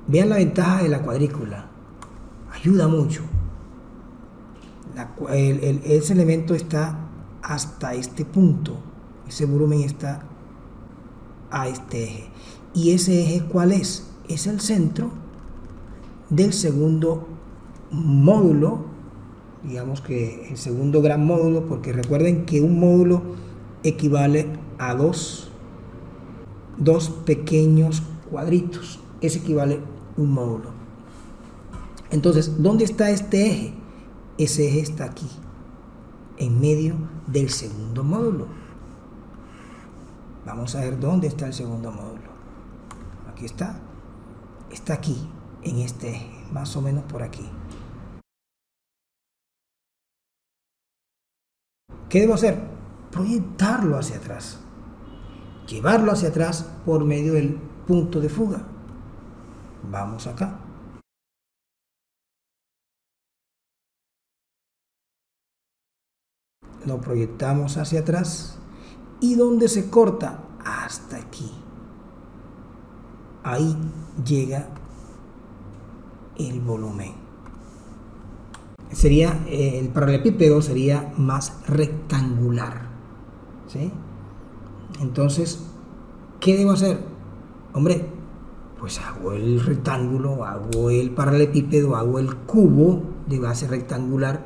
Vean la ventaja de la cuadrícula. Ayuda mucho. Ese elemento está hasta este punto. Ese volumen está a este eje. ¿Y ese eje cuál es? Es el centro del segundo módulo, digamos que el segundo gran módulo, porque recuerden que un módulo equivale a dos pequeños cuadritos. Ese equivale a un módulo. Entonces, ¿dónde está este eje? Ese eje está aquí, en medio del segundo módulo. Vamos a ver dónde está el segundo módulo. Aquí está. Está aquí, en este eje, más o menos por aquí. ¿Qué debo hacer? Proyectarlo hacia atrás. Llevarlo hacia atrás por medio del punto de fuga. Vamos acá. Lo proyectamos hacia atrás. ¿Y dónde se corta? Hasta aquí. Ahí llega el volumen. Sería, el paralelepípedo sería más rectangular, ¿sí? Entonces, ¿qué debo hacer? Hombre, pues hago el rectángulo, hago el paralelepípedo, hago el cubo de base rectangular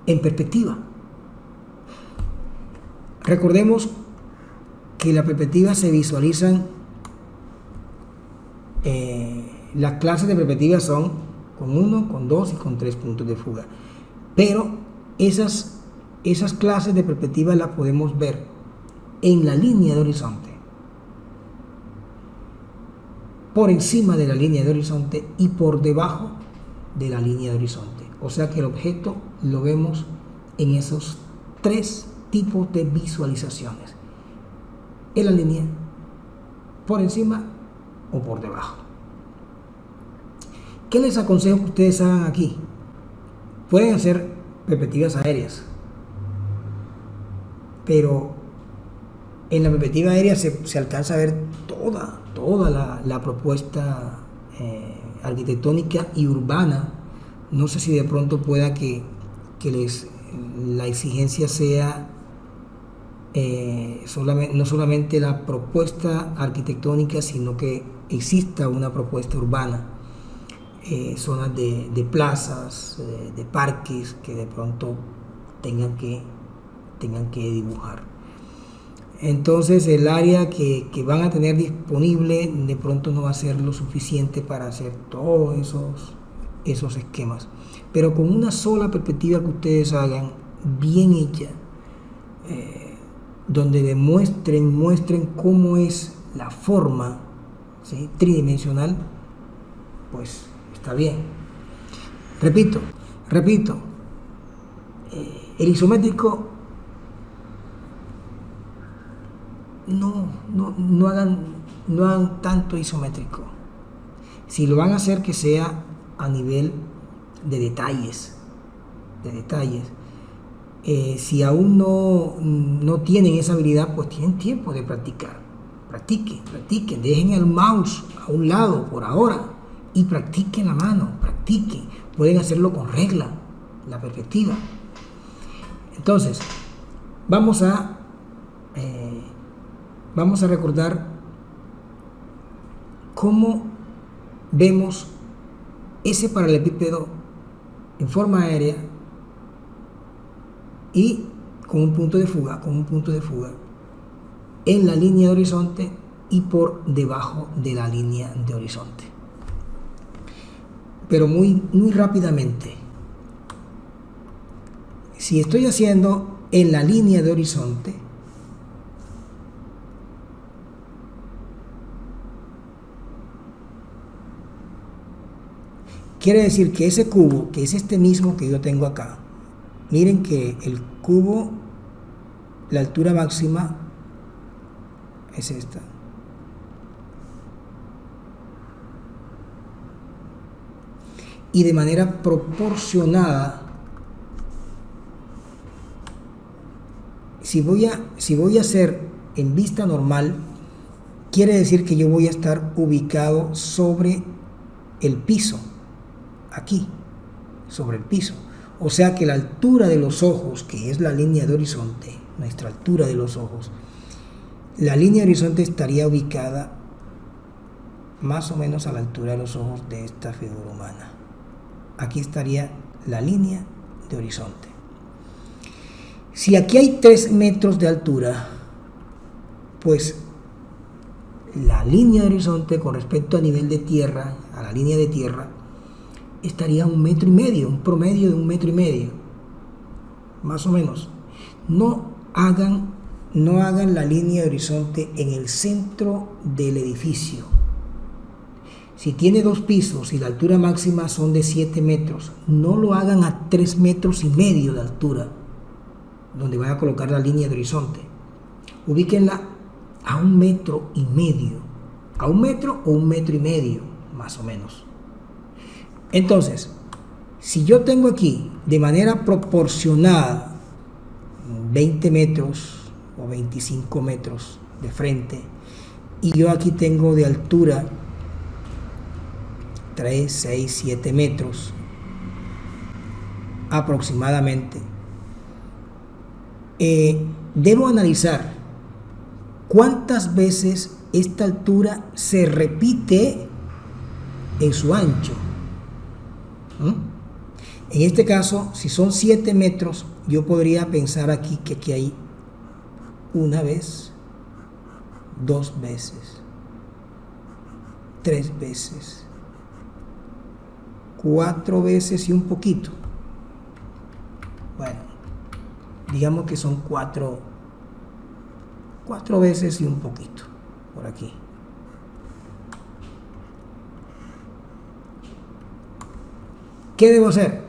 en perspectiva. Recordemos que las perspectivas se visualizan, las clases de perspectiva son con 1, con 2 y con 3 puntos de fuga. Pero esas clases de perspectiva las podemos ver en la línea de horizonte, por encima de la línea de horizonte y por debajo de la línea de horizonte. O sea que el objeto lo vemos en esos tres tipos de visualizaciones: en la línea, por encima o por debajo. ¿Qué les aconsejo que ustedes hagan aquí? Pueden hacer perspectivas aéreas, pero en la perspectiva aérea se alcanza a ver toda la propuesta arquitectónica y urbana. No sé si de pronto pueda que la exigencia sea no solamente la propuesta arquitectónica, sino que exista una propuesta urbana, zonas de plazas, de parques que de pronto tengan que dibujar. Entonces el área que van a tener disponible de pronto no va a ser lo suficiente para hacer todos esos esquemas, pero con una sola perspectiva que ustedes hagan bien hecha, donde muestren cómo es la forma, ¿sí?, tridimensional, pues está bien. Repito, el isométrico no hagan tanto isométrico. Si lo van a hacer, que sea a nivel de detalles. Si aún no tienen esa habilidad, pues tienen tiempo de practicar. Practiquen, dejen el mouse a un lado por ahora y practiquen la mano, pueden hacerlo con regla, la perspectiva. Entonces, vamos a recordar cómo vemos ese paralelepípedo en forma aérea y con un punto de fuga en la línea de horizonte y por debajo de la línea de horizonte. Pero muy rápidamente. Si estoy haciendo en la línea de horizonte, quiere decir que ese cubo, que es este mismo que yo tengo acá, miren que el cubo, la altura máxima es esta. Y de manera proporcionada, si voy a hacer en vista normal, quiere decir que yo voy a estar ubicado sobre el piso, aquí, sobre el piso. O sea que la altura de los ojos, que es la línea de horizonte, nuestra altura de los ojos, la línea de horizonte estaría ubicada más o menos a la altura de los ojos de esta figura humana. Aquí estaría la línea de horizonte. Si aquí hay 3 metros de altura, pues la línea de horizonte con respecto a nivel de tierra, a la línea de tierra, estaría a 1,5 metros, un promedio de 1,5 metros, más o menos. No hagan la línea de horizonte en el centro del edificio. Si tiene 2 pisos y la altura máxima son de 7 metros, no lo hagan a 3,5 metros de altura, donde van a colocar la línea de horizonte. Ubíquenla a 1,5 metros, a 1 metro o 1,5 metros, más o menos. Entonces, si yo tengo aquí de manera proporcionada 20 metros o 25 metros de frente, y yo aquí tengo de altura 3, 6, 7 metros aproximadamente, debo analizar cuántas veces esta altura se repite en su ancho. En este caso, si son 7 metros, yo podría pensar aquí que aquí hay 1 vez, 2 veces, 3 veces, 4 veces y un poquito. Bueno, digamos que son 4 veces y un poquito por aquí. ¿Qué debo hacer?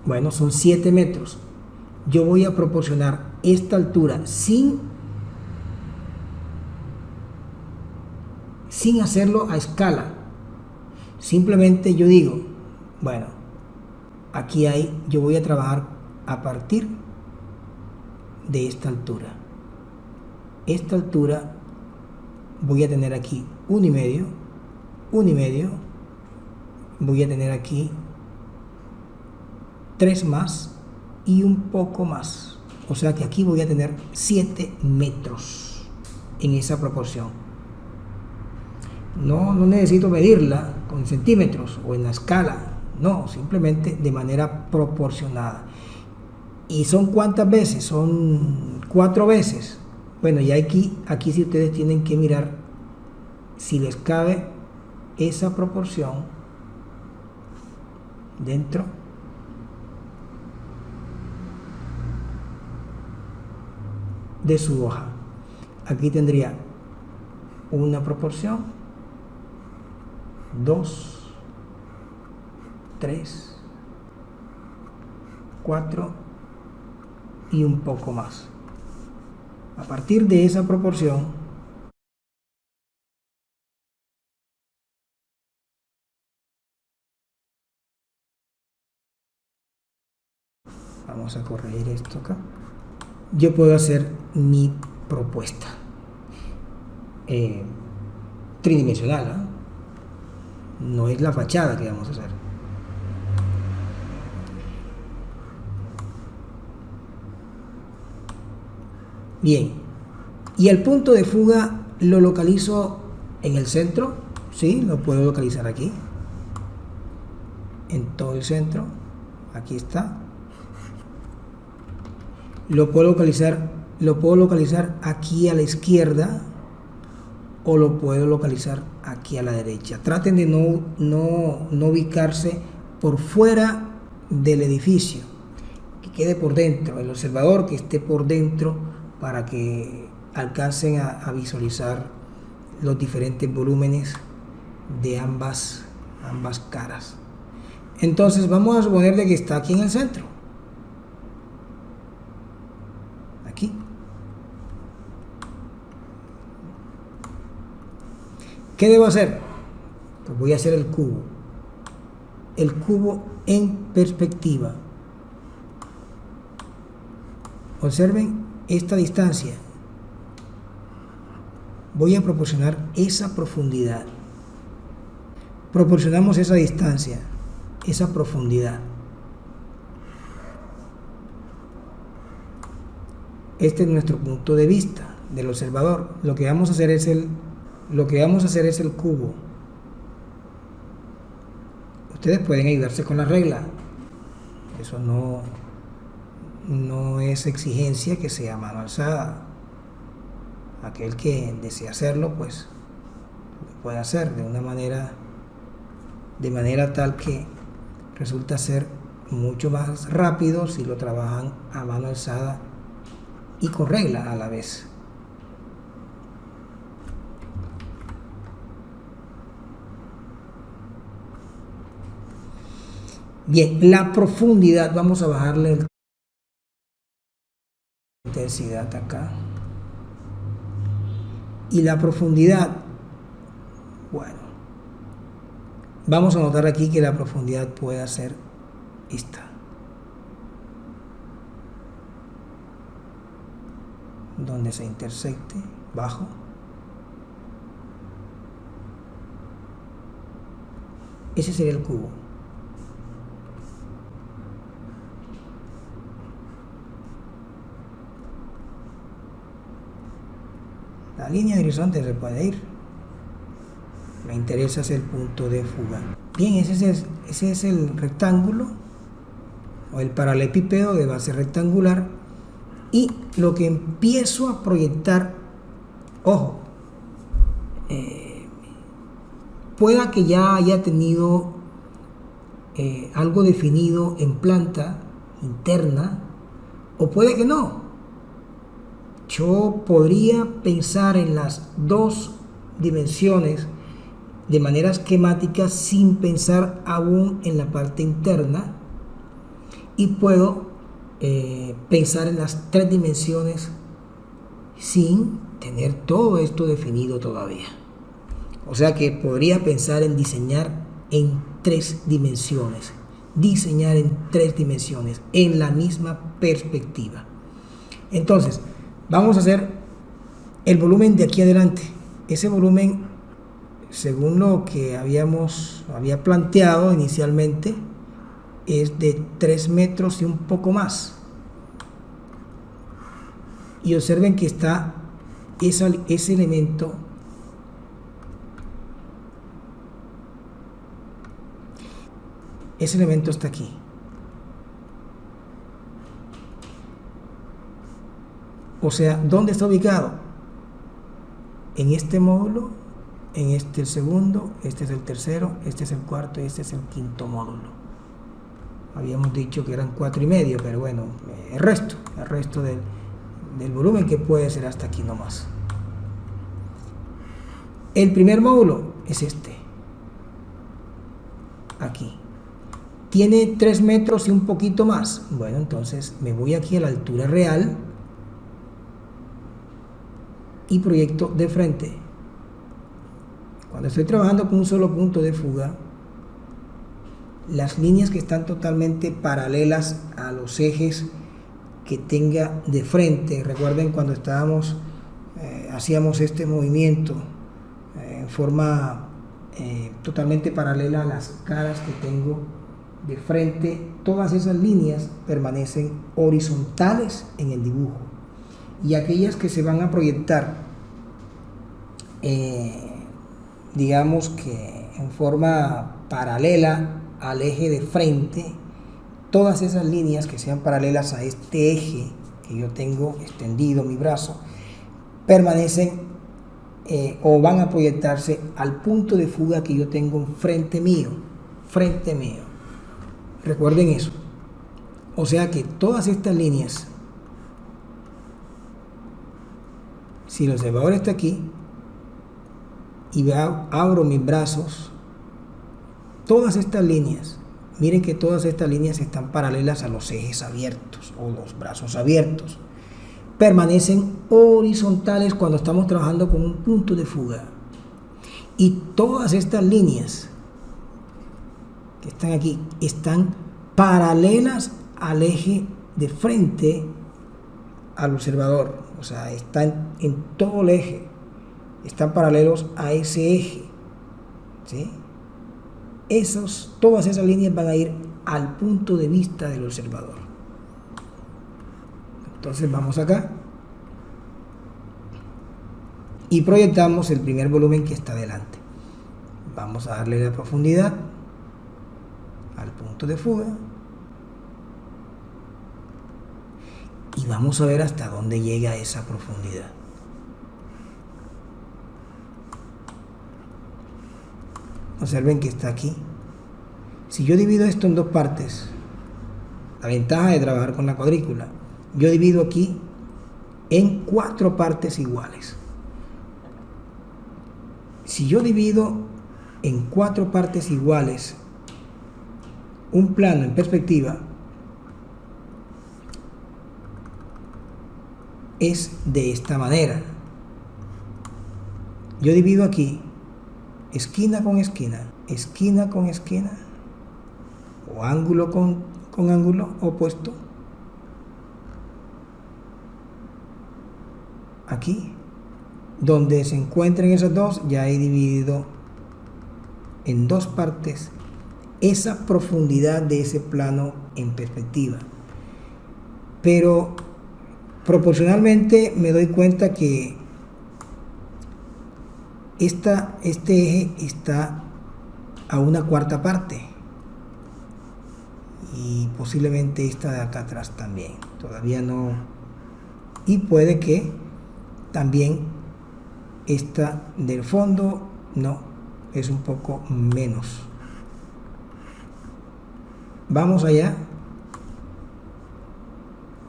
Bueno, son 7 metros. Yo voy a proporcionar esta altura sin hacerlo a escala. Simplemente yo digo, bueno, aquí yo voy a trabajar a partir de esta altura. Esta altura voy a tener aquí 1,5, 1,5, voy a tener aquí 3 más y un poco más. O sea que aquí voy a tener 7 metros en esa proporción. No necesito medirla con centímetros o en la escala, no, simplemente de manera proporcionada. ¿Y son cuántas veces? Son 4 veces. Bueno, y aquí sí ustedes tienen que mirar si les cabe esa proporción dentro de su hoja. Aquí tendría una proporción, 2, 3, 4 y un poco más. A partir de esa proporción, vamos a corregir esto acá, yo puedo hacer mi propuesta tridimensional, ¿eh? No es la fachada que vamos a hacer. Bien, y el punto de fuga lo localizo en el centro, ¿sí? Lo puedo localizar aquí, en todo el centro, aquí está. Lo puedo localizar aquí a la izquierda o lo puedo localizar aquí a la derecha. Traten de no ubicarse por fuera del edificio, que quede por dentro, el observador que esté por dentro, para que alcancen a visualizar los diferentes volúmenes de ambas caras. Entonces vamos a suponer que está aquí en el centro, aquí. ¿Qué debo hacer? Pues voy a hacer el cubo en perspectiva. Observen esta distancia. Voy a proporcionar esa profundidad. Proporcionamos esa distancia, esa profundidad. Este es nuestro punto de vista del observador. Lo que vamos a hacer es el cubo. Ustedes pueden ayudarse con la regla. Eso no es exigencia que sea mano alzada. Aquel que desee hacerlo, pues lo puede hacer de manera tal que resulta ser mucho más rápido si lo trabajan a mano alzada y con regla a la vez. Bien, la profundidad, vamos a bajarle la intensidad acá. Y la profundidad, bueno, vamos a notar aquí que la profundidad puede ser esta, donde se intersecte, bajo. Ese sería el cubo. La línea de horizonte se puede ir. Me interesa es el punto de fuga. Bien, ese es el rectángulo o el paralelepípedo de base rectangular. Y lo que empiezo a proyectar, ojo, pueda que ya haya tenido algo definido en planta interna, o puede que no. Yo podría pensar en las dos dimensiones de manera esquemática sin pensar aún en la parte interna, y puedo pensar en las tres dimensiones sin tener todo esto definido todavía. O sea que podría pensar en diseñar en tres dimensiones, en la misma perspectiva. Entonces, vamos a hacer el volumen de aquí adelante. Ese volumen, según lo que había planteado inicialmente, es de 3 metros y un poco más. Y observen que está ese elemento está aquí. O sea, ¿dónde está ubicado? En este módulo, en este el segundo, este es el tercero, este es el cuarto y este es el quinto módulo. Habíamos dicho que eran 4,5, pero bueno, el resto del volumen, que puede ser hasta aquí nomás. El primer módulo es este, aquí. Tiene 3 metros y un poquito más. Bueno, entonces me voy aquí a la altura real y proyecto de frente. Cuando estoy trabajando con un solo punto de fuga, las líneas que están totalmente paralelas a los ejes que tenga de frente, recuerden cuando hacíamos este movimiento en forma totalmente paralela a las caras que tengo de frente, todas esas líneas permanecen horizontales en el dibujo, y aquellas que se van a proyectar digamos que en forma paralela al eje de frente, todas esas líneas que sean paralelas a este eje que yo tengo extendido mi brazo, permanecen o van a proyectarse al punto de fuga que yo tengo frente mío. Recuerden eso. O sea que todas estas líneas, si el observador está aquí y abro mis brazos, todas estas líneas, miren que todas estas líneas están paralelas a los ejes abiertos o los brazos abiertos, permanecen horizontales cuando estamos trabajando con un punto de fuga. Y todas estas líneas que están aquí están paralelas al eje de frente al observador, o sea, están en todo el eje, están paralelos a ese eje, ¿sí? Todas esas líneas van a ir al punto de vista del observador. Entonces vamos acá y proyectamos el primer volumen que está delante. Vamos a darle la profundidad al punto de fuga y vamos a ver hasta dónde llega esa profundidad. Observen que está aquí. Si yo divido esto en dos partes, la ventaja de trabajar con la cuadrícula, yo divido aquí en 4 partes iguales. Si yo divido en 4 partes iguales un plano en perspectiva, es de esta manera. Yo divido aquí esquina con esquina, esquina con esquina, o ángulo con ángulo opuesto. Aquí, donde se encuentren esas dos, ya he dividido en 2 partes esa profundidad de ese plano en perspectiva. Pero proporcionalmente me doy cuenta que este eje está a una 1/4 parte y posiblemente esta de acá atrás también, todavía no, y puede que también esta del fondo no, es un poco menos. Vamos allá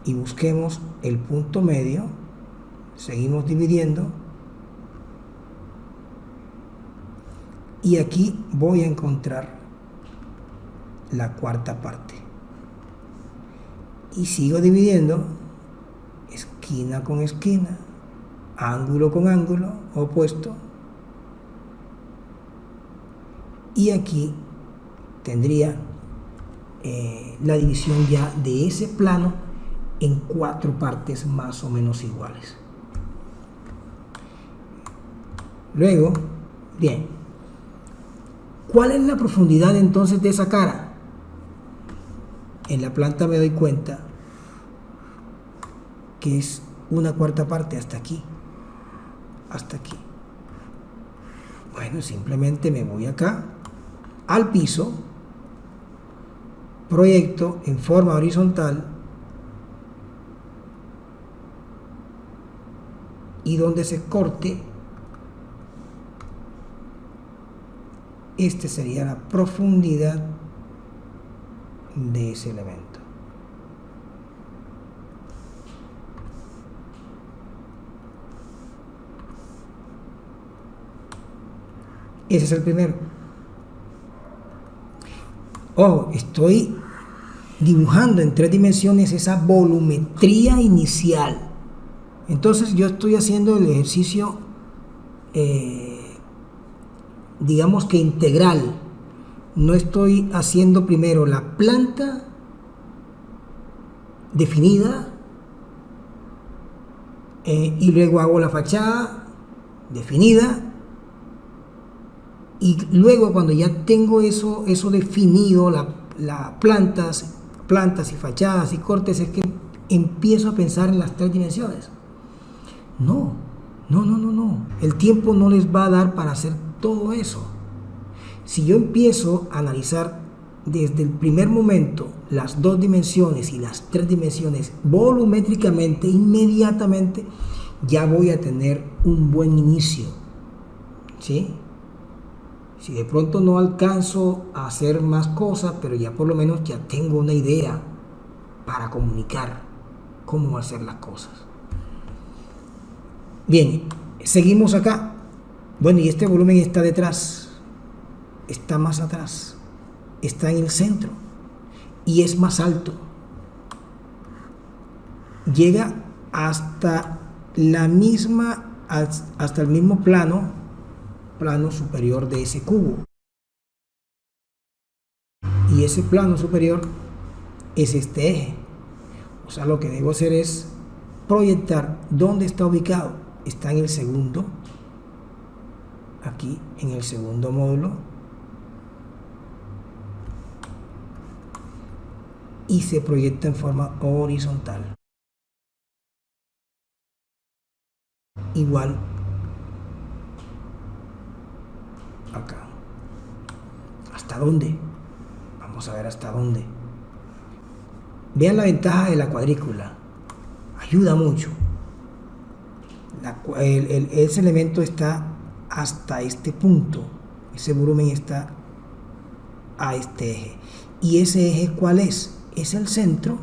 y busquemos el punto medio, seguimos dividiendo y aquí voy a encontrar la 1/4 parte y sigo dividiendo esquina con esquina, ángulo con ángulo opuesto, y aquí tendría la división ya de ese plano en 4 partes más o menos iguales. Luego, bien, ¿cuál es la profundidad entonces de esa cara? En la planta me doy cuenta que es una 1/4 parte hasta aquí, hasta aquí. Bueno, simplemente me voy acá al piso, proyecto en forma horizontal y donde se corte, este sería la profundidad de ese elemento. Ese es el primero. Oh, estoy dibujando en 3 dimensiones esa volumetría inicial. Entonces yo estoy haciendo el ejercicio digamos que integral. No estoy haciendo primero la planta definida y luego hago la fachada definida, y luego cuando ya tengo eso definido, las plantas y fachadas y cortes, es que empiezo a pensar en las 3 dimensiones. No. El tiempo no les va a dar para hacer todo eso. Si yo empiezo a analizar desde el primer momento las 2 dimensiones y las 3 dimensiones volumétricamente, inmediatamente ya voy a tener un buen inicio, ¿sí? Si de pronto no alcanzo a hacer más cosas, pero ya por lo menos ya tengo una idea para comunicar cómo hacer las cosas. Bien, seguimos acá. Bueno, y este volumen está detrás, está más atrás, está en el centro y es más alto. Llega hasta la misma, hasta el mismo plano superior de ese cubo. Y ese plano superior es este eje. O sea, lo que debo hacer es proyectar dónde está ubicado. Está en el segundo, aquí en el segundo módulo, y se proyecta en forma horizontal. Igual ¿Hasta dónde? Vamos a ver hasta dónde. Vean la ventaja de la cuadrícula. Ayuda mucho. Ese elemento está hasta este punto. Ese volumen está a este eje. ¿Y ese eje cuál es? Es el centro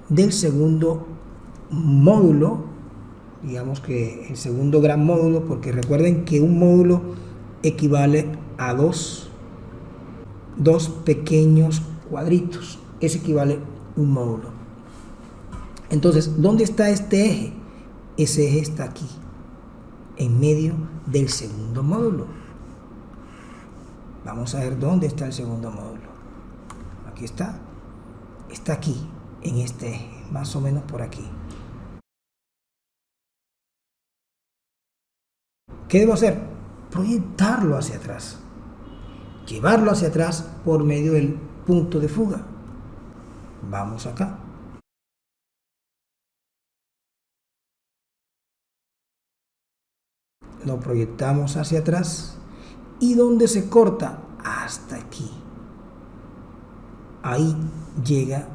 del segundo módulo. Digamos que el segundo gran módulo, porque recuerden que un módulo equivale a dos pequeños cuadritos. Ese equivale a un módulo. Entonces, ¿dónde está este eje? Ese eje está aquí, en medio del segundo módulo. Vamos a ver dónde está el segundo módulo. Aquí está. Está aquí, en este eje, más o menos por aquí. ¿Qué debo hacer? Proyectarlo hacia atrás. Llevarlo hacia atrás por medio del punto de fuga. Vamos acá. Lo proyectamos hacia atrás. ¿Y dónde se corta? Hasta aquí. Ahí llega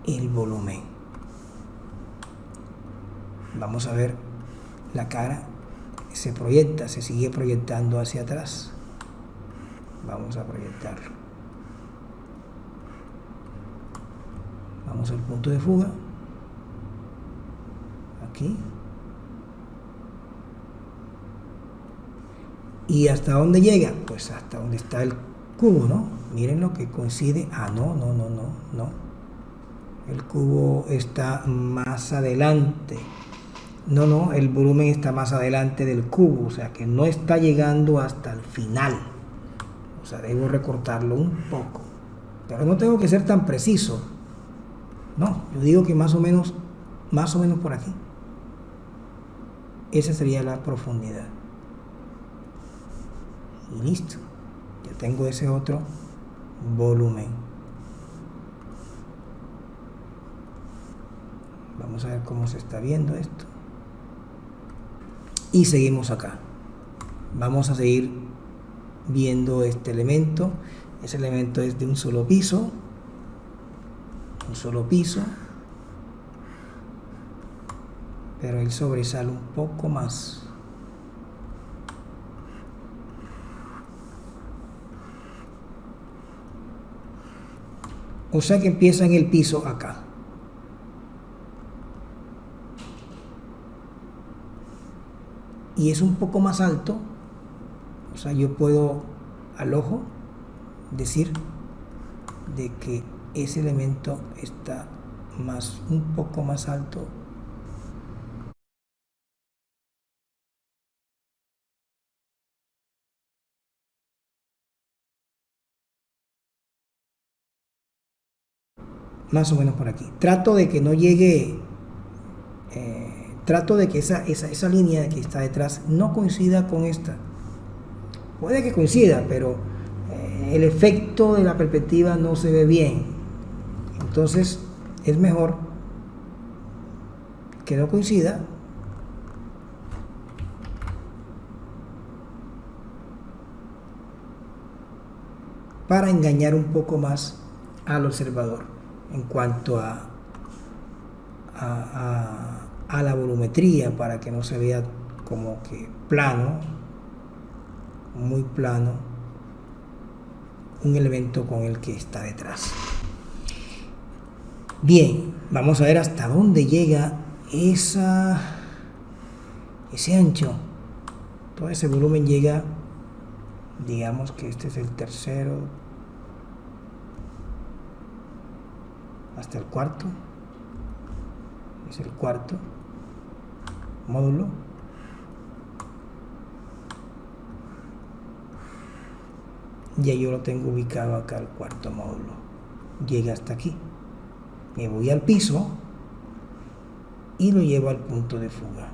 el volumen. Vamos a ver la cara. Se proyecta, se sigue proyectando hacia atrás. Vamos a proyectarlo. Vamos al punto de fuga. Aquí. ¿Y hasta dónde llega? Pues hasta donde está el cubo, ¿no? Miren lo que coincide. Ah, no. El cubo está más adelante. No, el volumen está más adelante del cubo, o sea que no está llegando hasta el final. O sea, debo recortarlo un poco. Pero no tengo que ser tan preciso. No, yo digo que más o menos por aquí. Esa sería la profundidad. Y listo. Ya tengo ese otro volumen. Vamos a ver cómo se está viendo esto. Y seguimos acá. Vamos a seguir viendo este elemento. Ese elemento es de un solo piso. Pero él sobresale un poco más. O sea que empieza en el piso acá. Y es un poco más alto. O sea, yo puedo al ojo decir de que ese elemento está un poco más alto. Más o menos por aquí. Trato de que no llegue, trato de que esa línea que está detrás no coincida con esta. Puede que coincida, pero el efecto de la perspectiva no se ve bien. Entonces es mejor que no coincida. Para engañar un poco más al observador en cuanto a la volumetría, para que no se vea como que plano, muy plano, un elemento con el que está detrás. Bien, vamos a ver hasta dónde llega ese ancho. Todo ese volumen llega, digamos que este es el tercero, hasta el cuarto. Es el cuarto módulo. Ya yo lo tengo ubicado acá, el cuarto módulo. Llega hasta aquí. Me voy al piso y lo llevo al punto de fuga.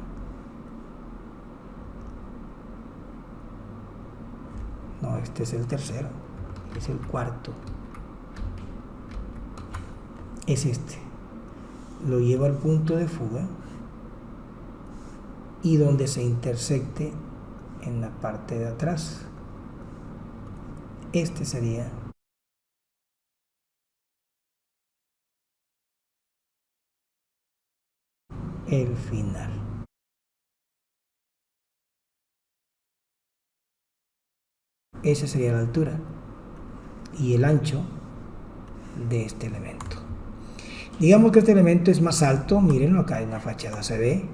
No, este es el tercero. Es el cuarto. Es este. Lo llevo al punto de fuga y donde se intersecte en la parte de atrás. este sería el final. Esa sería la altura y el ancho de este elemento. Digamos que este elemento es más alto, mírenlo acá en la fachada se ve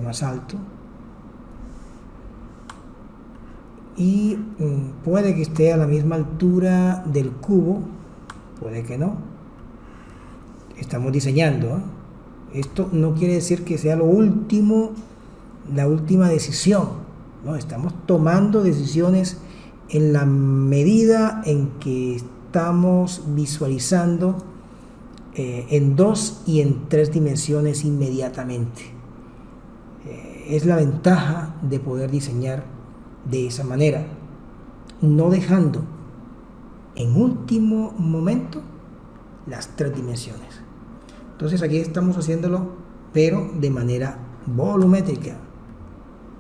más alto, y puede que esté a la misma altura del cubo, puede que no. Estamos diseñando, ¿eh? Esto no quiere decir que sea lo último, la última decisión, ¿no? Estamos tomando decisiones en la medida en que estamos visualizando en 2 y en 3 dimensiones inmediatamente. Es la ventaja de poder diseñar de esa manera, no dejando en último momento las 3 dimensiones. Entonces aquí estamos haciéndolo, pero de manera volumétrica,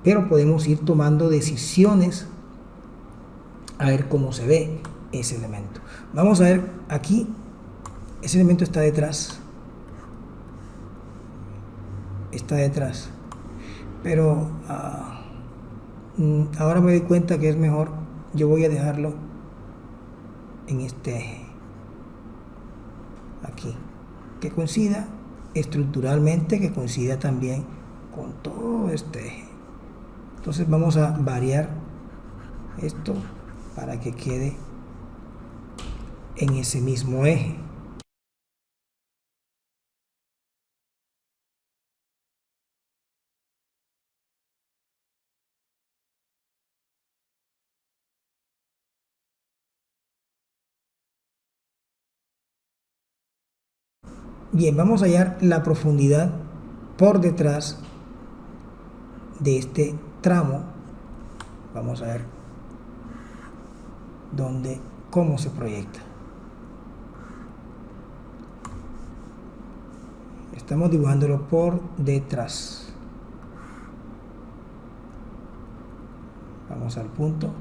pero podemos ir tomando decisiones a ver cómo se ve ese elemento. Vamos a ver aquí, ese elemento está detrás, pero ahora me doy cuenta que es mejor, yo voy a dejarlo en este eje aquí, que coincida estructuralmente, que coincida también con todo este eje. Entonces vamos a variar esto para que quede en ese mismo eje. Bien, vamos a hallar la profundidad por detrás de este tramo. Vamos a ver cómo se proyecta. Estamos dibujándolo por detrás. Vamos al punto.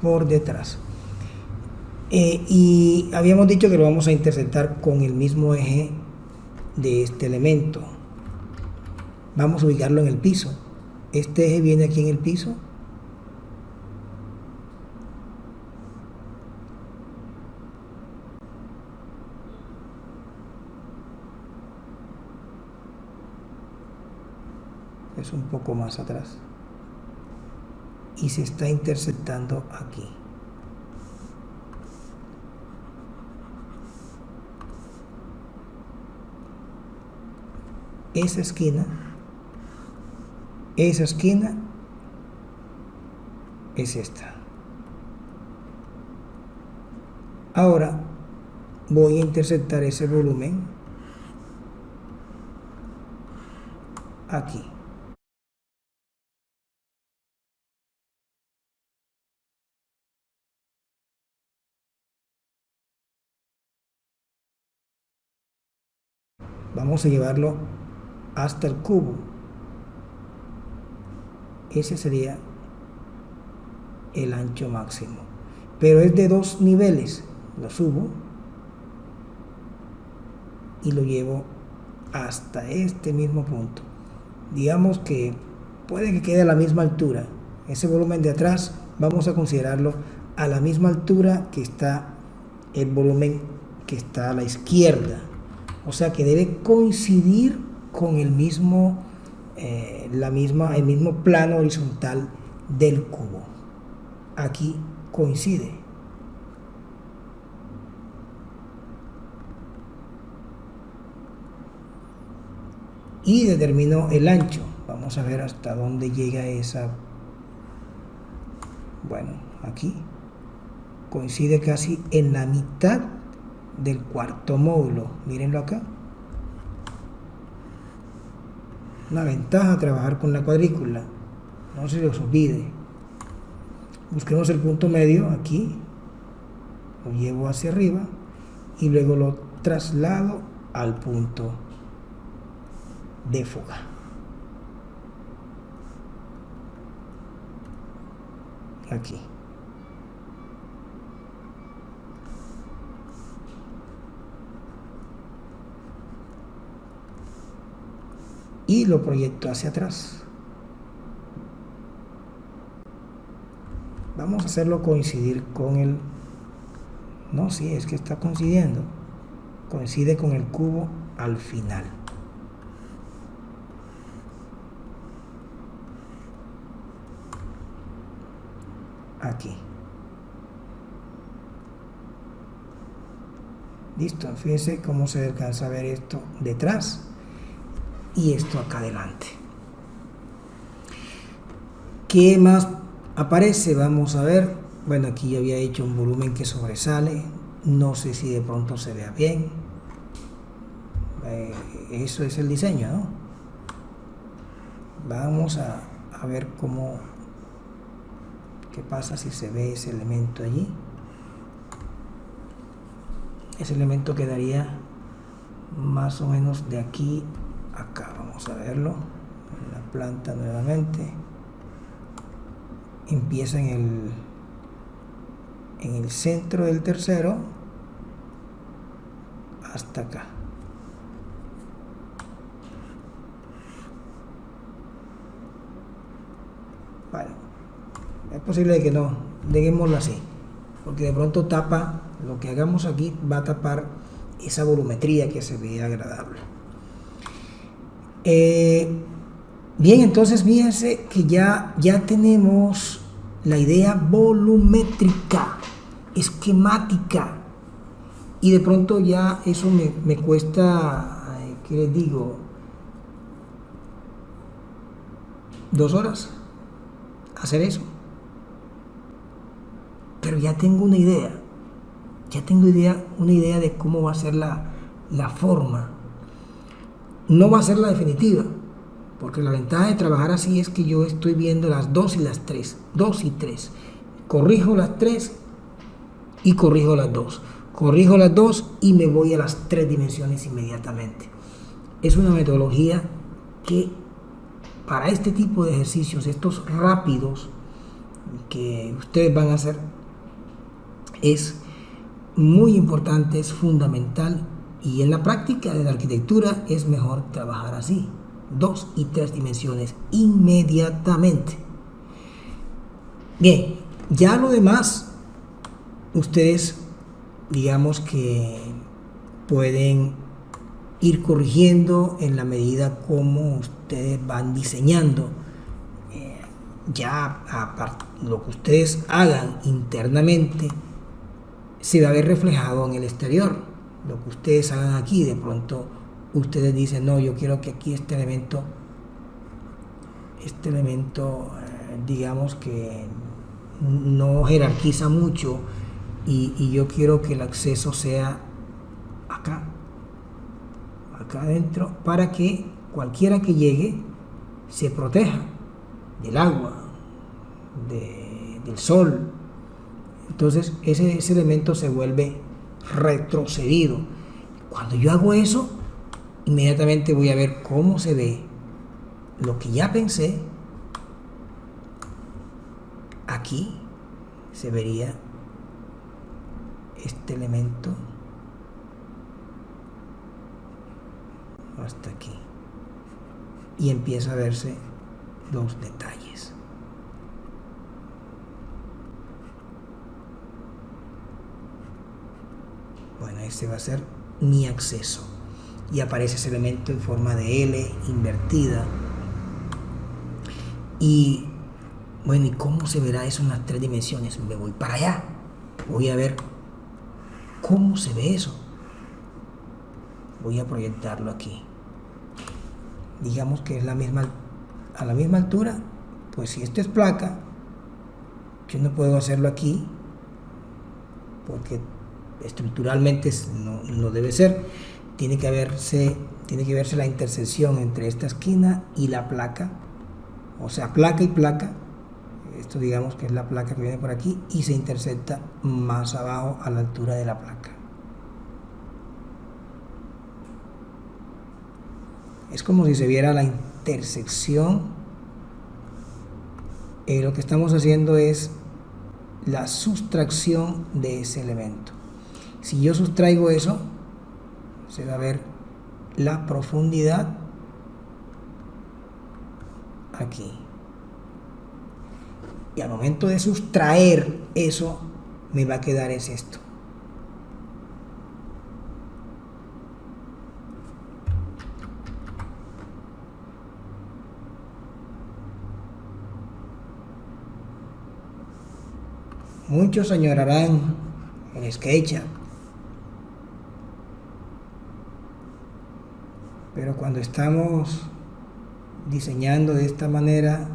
Por detrás. Y habíamos dicho que lo vamos a intersectar con el mismo eje de este elemento. Vamos a ubicarlo en el piso. Este eje viene aquí en el piso. Es un poco más atrás. Y se está intersectando aquí. Esa esquina es esta. Ahora voy a intersectar ese volumen aquí. Vamos a llevarlo hasta el cubo. Ese sería el ancho máximo, pero es de 2 niveles. Lo subo y lo llevo hasta este mismo punto. Digamos que puede que quede a la misma altura. Ese volumen de atrás vamos a considerarlo a la misma altura que está el volumen que está a la izquierda. O sea que debe coincidir con el mismo plano horizontal del cubo. Aquí coincide. Y determino el ancho. Vamos a ver hasta dónde llega esa. Bueno, aquí coincide casi en la mitad del cuarto módulo. Mírenlo acá. Una ventaja trabajar con la cuadrícula. No se les olvide. Busquemos el punto medio aquí. Lo llevo hacia arriba y luego lo traslado al punto de fuga. aquí. Y lo proyecto hacia atrás. Vamos a hacerlo coincidir con el... No, sí, es que está coincidiendo. Coincide con el cubo al final. Aquí. Listo, fíjense cómo se alcanza a ver esto detrás y esto acá adelante. ¿Qué más aparece? Vamos a ver. Bueno, aquí ya había hecho un volumen que sobresale. No sé si de pronto se vea bien. Eso es el diseño, ¿no? Vamos a ver cómo... ¿Qué pasa si se ve ese elemento allí? Ese elemento quedaría más o menos de aquí a acá. Vamos a verlo en la planta nuevamente. Empieza en el centro del tercero hasta acá. Vale, es posible que no, dejémoslo así, porque de pronto tapa, lo que hagamos aquí va a tapar esa volumetría que se ve agradable. Bien, entonces fíjense que ya tenemos la idea volumétrica, esquemática, y de pronto ya eso me cuesta, ¿qué les digo? 2 horas hacer eso. Pero ya tengo una idea, una idea de cómo va a ser la forma. No va a ser la definitiva, porque la ventaja de trabajar así es que yo estoy viendo las 2 y las 3, 2 y 3. Corrijo las 3 y corrijo las 2. Corrijo las 2 y me voy a las 3 dimensiones inmediatamente. Es una metodología que para este tipo de ejercicios, estos rápidos que ustedes van a hacer, es muy importante, es fundamental, y en la práctica de la arquitectura es mejor trabajar así, 2 y 3 dimensiones inmediatamente. Bien, ya lo demás ustedes digamos que pueden ir corrigiendo en la medida como ustedes van diseñando. Ya lo que ustedes hagan internamente se va a ver reflejado en el exterior. Lo que ustedes hagan aquí, de pronto ustedes dicen, no, yo quiero que aquí este elemento digamos que no jerarquiza mucho, y yo quiero que el acceso sea acá adentro, para que cualquiera que llegue se proteja del agua, del sol. Entonces ese elemento se vuelve retrocedido. Cuando yo hago eso, inmediatamente voy a ver cómo se ve lo que ya pensé. Aquí se vería este elemento hasta aquí, y empieza a verse los detalles. Bueno, este va a ser mi acceso, y aparece ese elemento en forma de L invertida. Y bueno, ¿y cómo se verá eso en las 3 dimensiones? Me voy para allá, voy a ver cómo se ve eso. Voy a proyectarlo aquí. Digamos que es a la misma altura. Pues si esto es placa, yo no puedo hacerlo aquí, porque estructuralmente no debe ser. Tiene que verse la intersección entre esta esquina y la placa, o sea, placa y placa. Esto digamos que es la placa que viene por aquí y se intersecta más abajo a la altura de la placa. Es como si se viera la intersección. Lo que estamos haciendo es la sustracción de ese elemento. Si yo sustraigo eso, se va a ver la profundidad aquí. Y al momento de sustraer eso, me va a quedar es esto. Muchos añorarán el SketchUp, pero cuando estamos diseñando de esta manera,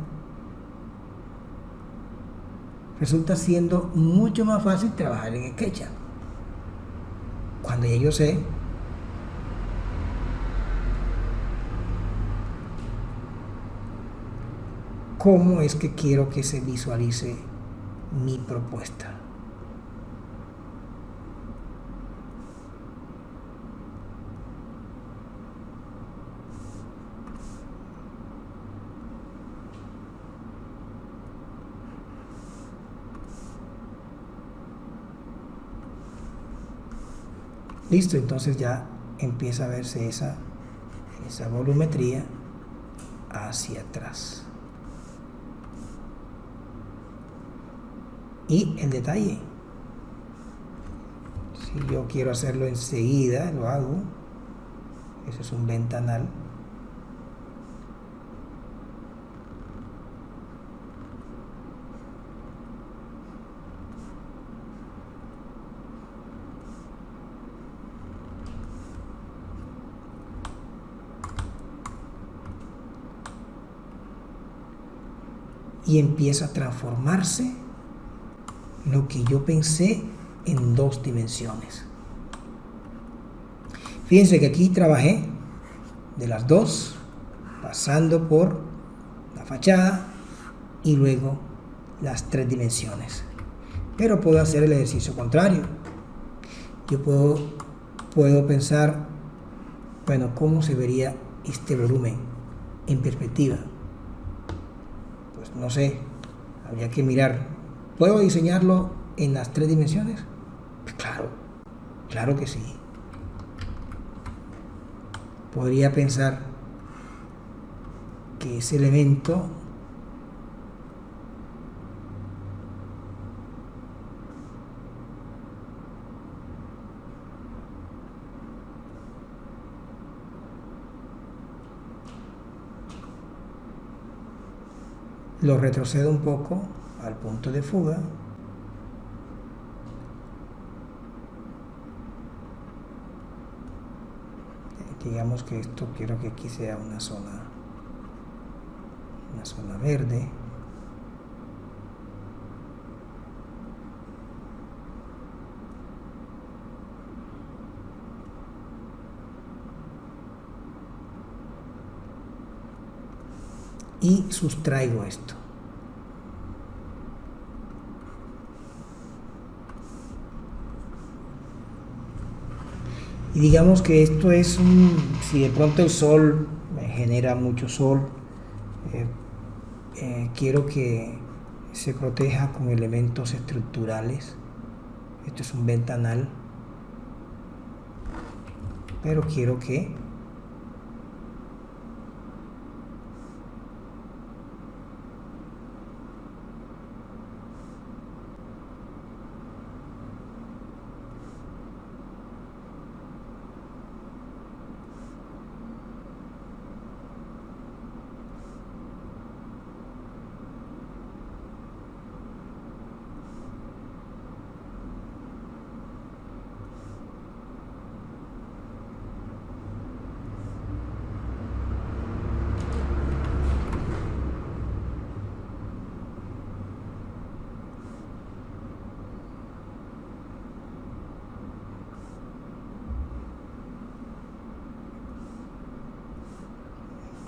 resulta siendo mucho más fácil trabajar en SketchUp. Cuando ya yo sé cómo es que quiero que se visualice mi propuesta. Listo, entonces ya empieza a verse esa volumetría hacia atrás. Y el detalle, si yo quiero hacerlo enseguida, lo hago. Eso es un ventanal. Y empieza a transformarse lo que yo pensé en 2 dimensiones. Fíjense que aquí trabajé de las 2, pasando por la fachada y luego las 3 dimensiones. Pero puedo hacer el ejercicio contrario. Yo puedo pensar, bueno, ¿cómo se vería este volumen en perspectiva? Pues no sé, habría que mirar. ¿Puedo diseñarlo en las 3 dimensiones? Pues claro que sí. Podría pensar que ese elemento lo retrocedo un poco al punto de fuga. Digamos que esto quiero que aquí sea una zona verde. Y sustraigo esto. Y digamos que esto es si de pronto el sol me genera mucho sol, quiero que se proteja con elementos estructurales. Esto es un ventanal, pero quiero que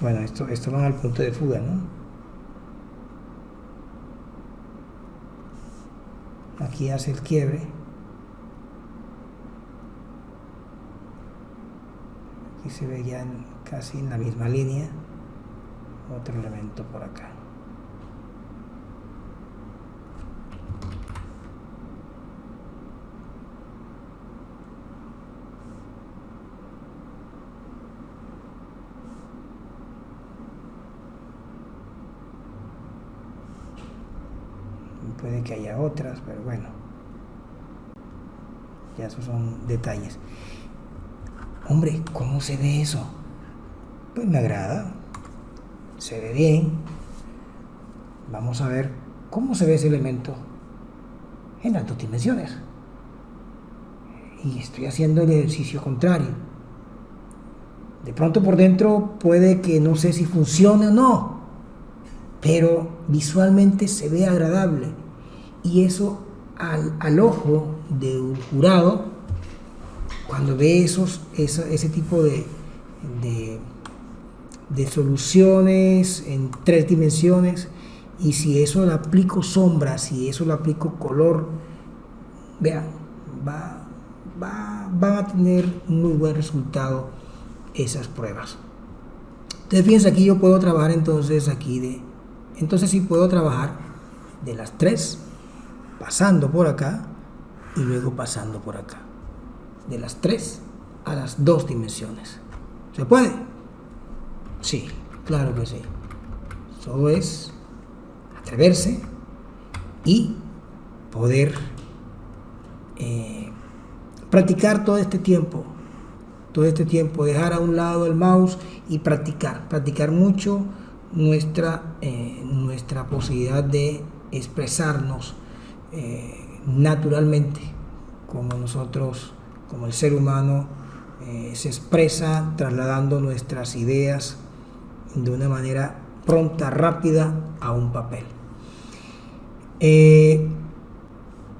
bueno, esto va al punto de fuga, ¿no? Aquí hace el quiebre. Aquí se ve ya casi en la misma línea. Otro elemento por acá. puede que haya otras, pero bueno, ya esos son detalles. Hombre, ¿cómo se ve eso? Pues me agrada, se ve bien. Vamos a ver cómo se ve ese elemento en las dos dimensiones. Y estoy haciendo el ejercicio contrario. De pronto por dentro puede que no sé si funciona o no, pero visualmente se ve agradable. Y eso al ojo de un jurado, cuando ve ese tipo de soluciones en 3 dimensiones, y si eso le aplico sombra, si eso le aplico color, vean, van a tener un muy buen resultado esas pruebas. Entonces fíjense, aquí yo puedo trabajar entonces sí puedo trabajar de las 3 pasando por acá y luego pasando por acá, de las 3 a las 2 dimensiones. ¿Se puede? Sí, claro que sí. Solo es atreverse y poder practicar todo este tiempo, dejar a un lado el mouse y practicar mucho nuestra posibilidad de expresarnos naturalmente, como el ser humano se expresa trasladando nuestras ideas de una manera pronta, rápida a un papel.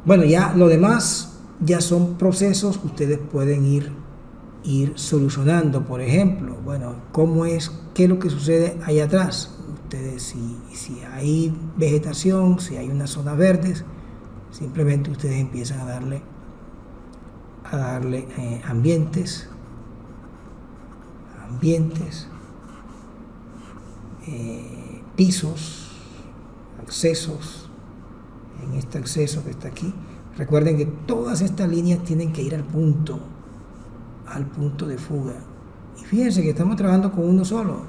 Bueno, ya lo demás ya son procesos que ustedes pueden ir solucionando. Por ejemplo, bueno, qué es lo que sucede ahí atrás. Ustedes, si hay vegetación, si hay unas zonas verdes, simplemente ustedes empiezan a darle ambientes, pisos, accesos. En este acceso que está aquí, recuerden que todas estas líneas tienen que ir al punto de fuga. Y fíjense que estamos trabajando con uno solo.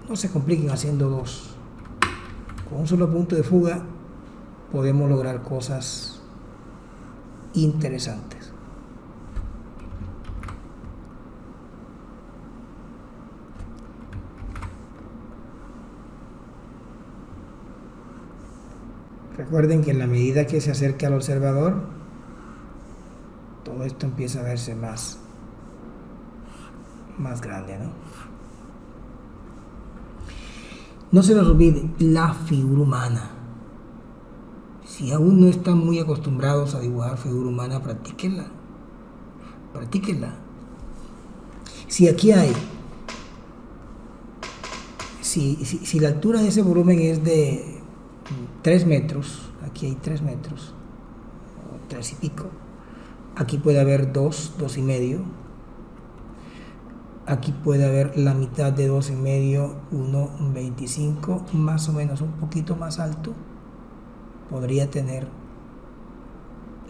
No se compliquen haciendo 2. Con un solo punto de fuga podemos lograr cosas interesantes. Recuerden que en la medida que se acerca al observador, todo esto empieza a verse más grande, ¿no? No se nos olvide la figura humana. Si aún no están muy acostumbrados a dibujar figura humana, practíquenla. Si aquí hay, si la altura de ese volumen es de 3 metros, aquí hay 3 metros, o 3 y pico, aquí puede haber 2 y medio, aquí puede haber la mitad de 2 y medio, 1,25, más o menos un poquito más alto, podría tener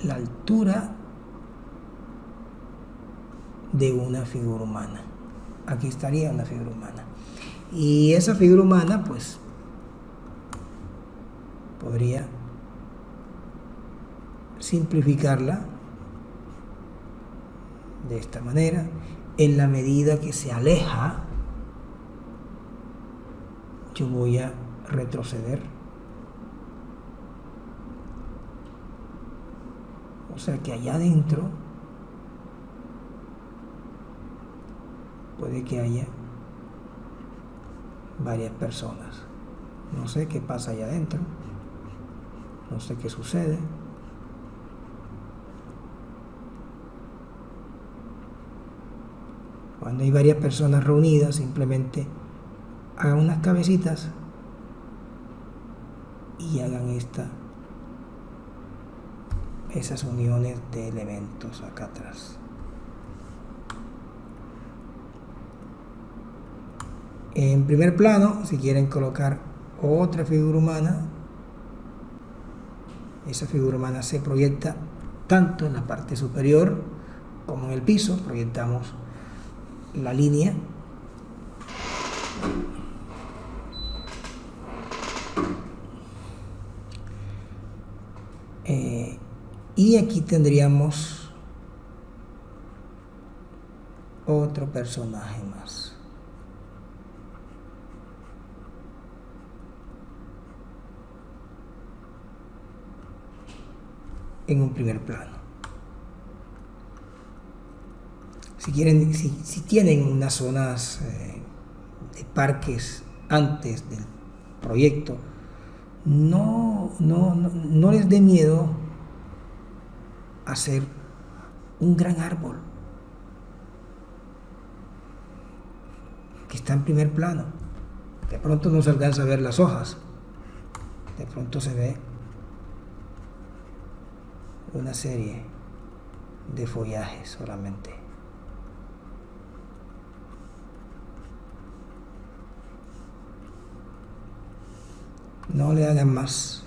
la altura de una figura humana. Aquí estaría una figura humana, y esa figura humana pues podría simplificarla de esta manera. En la medida que se aleja, yo voy a retroceder. O sea que allá adentro puede que haya varias personas. No sé qué pasa allá adentro. No sé qué sucede. Cuando hay varias personas reunidas, simplemente hagan unas cabecitas y hagan esas uniones de elementos acá atrás. En primer plano, si quieren colocar otra figura humana, esa figura humana se proyecta tanto en la parte superior como en el piso. Proyectamos la línea Y aquí tendríamos otro personaje más. En un primer plano. Si quieren, si tienen unas zonas de parques antes del proyecto, no les dé miedo hacer un gran árbol que está en primer plano. De pronto no se alcanza a ver las hojas, de pronto se ve una serie de follajes solamente. No le hagan más,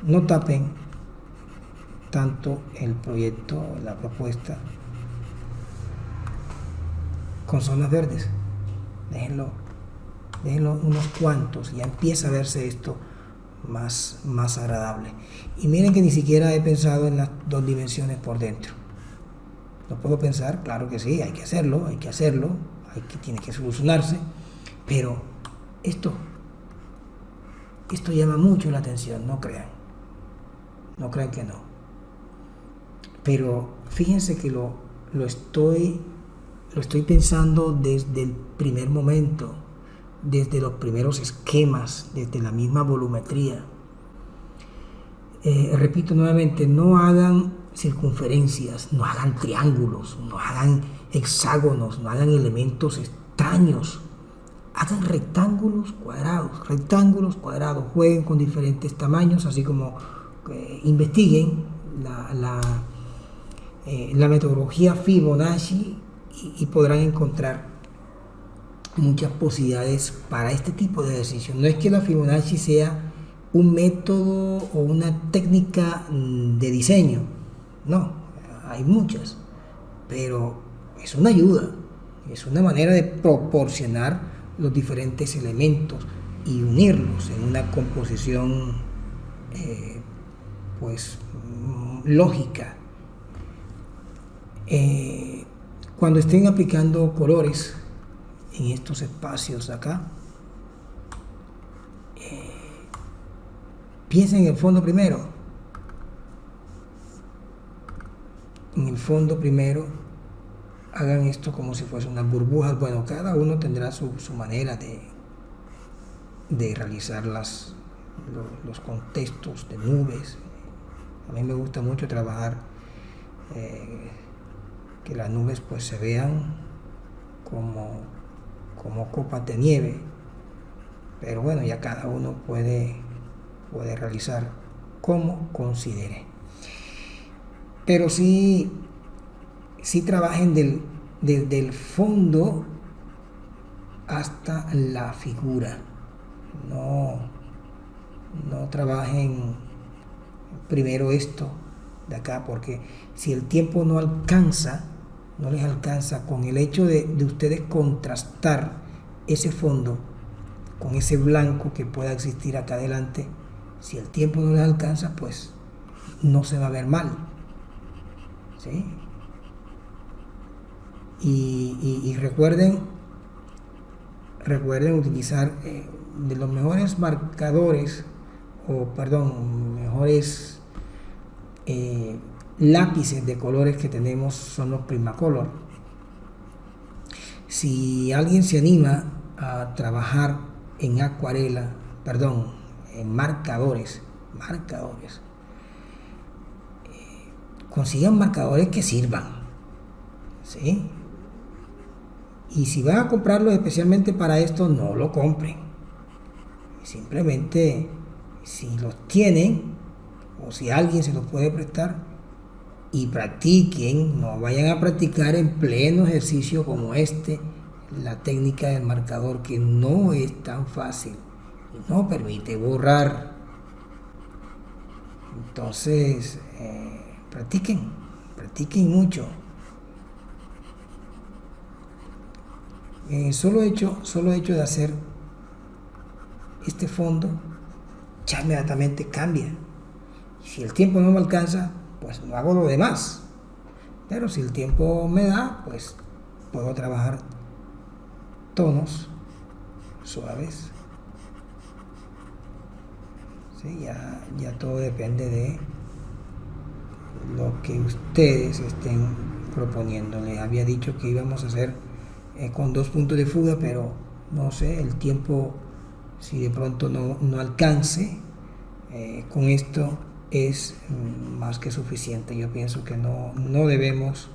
no tapen tanto el proyecto, la propuesta con zonas verdes. Déjenlo unos cuantos, ya empieza a verse esto más agradable. Y miren que ni siquiera he pensado en las dos dimensiones por dentro. ¿Lo puedo pensar? Claro que sí, hay que hacerlo, tiene que solucionarse, pero esto llama mucho la atención, no crean que no. Pero fíjense que lo estoy pensando desde el primer momento, desde los primeros esquemas, desde la misma volumetría. Repito nuevamente, no hagan circunferencias, no hagan triángulos, no hagan hexágonos, no hagan elementos extraños. Hagan rectángulos cuadrados, jueguen con diferentes tamaños, así como investiguen la metodología Fibonacci y podrán encontrar muchas posibilidades para este tipo de ejercicio. No es que la Fibonacci sea un método o una técnica de diseño, no, hay muchas, pero es una ayuda, es una manera de proporcionar los diferentes elementos y unirlos en una composición lógica. Cuando estén aplicando colores en estos espacios acá, piensen en el fondo primero. Hagan esto como si fuesen unas burbujas. Bueno, cada uno tendrá su manera de realizar los contextos de nubes. A mí me gusta mucho trabajar que las nubes pues se vean como copas de nieve, pero bueno, ya cada uno puede realizar como considere. Pero sí trabajen desde el fondo hasta la figura. No trabajen primero esto de acá, porque si el tiempo no les alcanza con el hecho de ustedes contrastar ese fondo con ese blanco que pueda existir acá adelante, si el tiempo no les alcanza, pues no se va a ver mal, ¿sí? Y recuerden utilizar de los mejores marcadores, mejores lápices de colores que tenemos son los Prismacolor. Si alguien se anima a trabajar en en marcadores, consigan marcadores que sirvan, ¿sí? Y si van a comprarlos especialmente para esto, no lo compren. Simplemente, si los tienen o si alguien se los puede prestar, y practiquen, no vayan a practicar en pleno ejercicio como la técnica del marcador, que no es tan fácil y no permite borrar. Entonces, practiquen mucho. Solo hecho de hacer este fondo ya inmediatamente cambia. Si el tiempo no me alcanza, pues no hago lo demás. Pero si el tiempo me da, pues puedo trabajar tonos suaves. ¿Sí? Ya todo depende de lo que ustedes estén proponiendo. Les había dicho que íbamos a hacer con 2 puntos de fuga, pero no sé, el tiempo, si de pronto no alcance, con esto es más que suficiente. Yo pienso que no debemos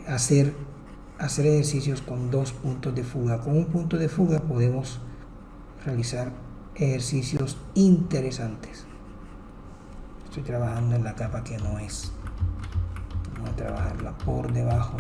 hacer ejercicios con 2 puntos de fuga. Con un punto de fuga podemos realizar ejercicios interesantes. Estoy trabajando en la capa que no es. Vamos a trabajarla por debajo.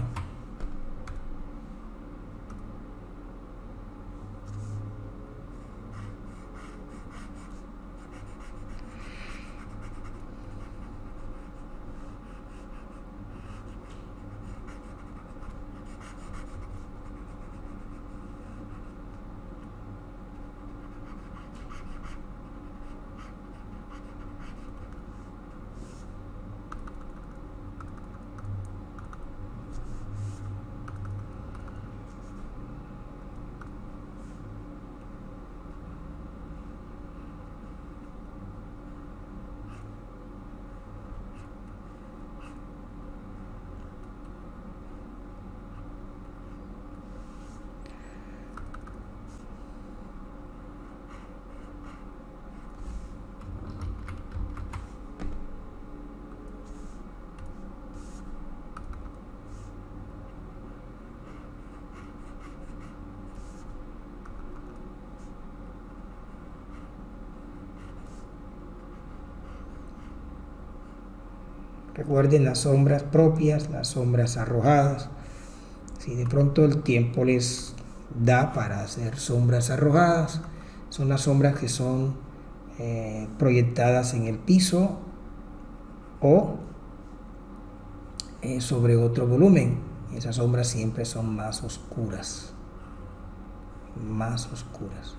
Recuerden las sombras propias, las sombras arrojadas. Si de pronto el tiempo les da para hacer sombras arrojadas, son las sombras que son proyectadas en el piso o sobre otro volumen. Esas sombras siempre son más oscuras. Más oscuras.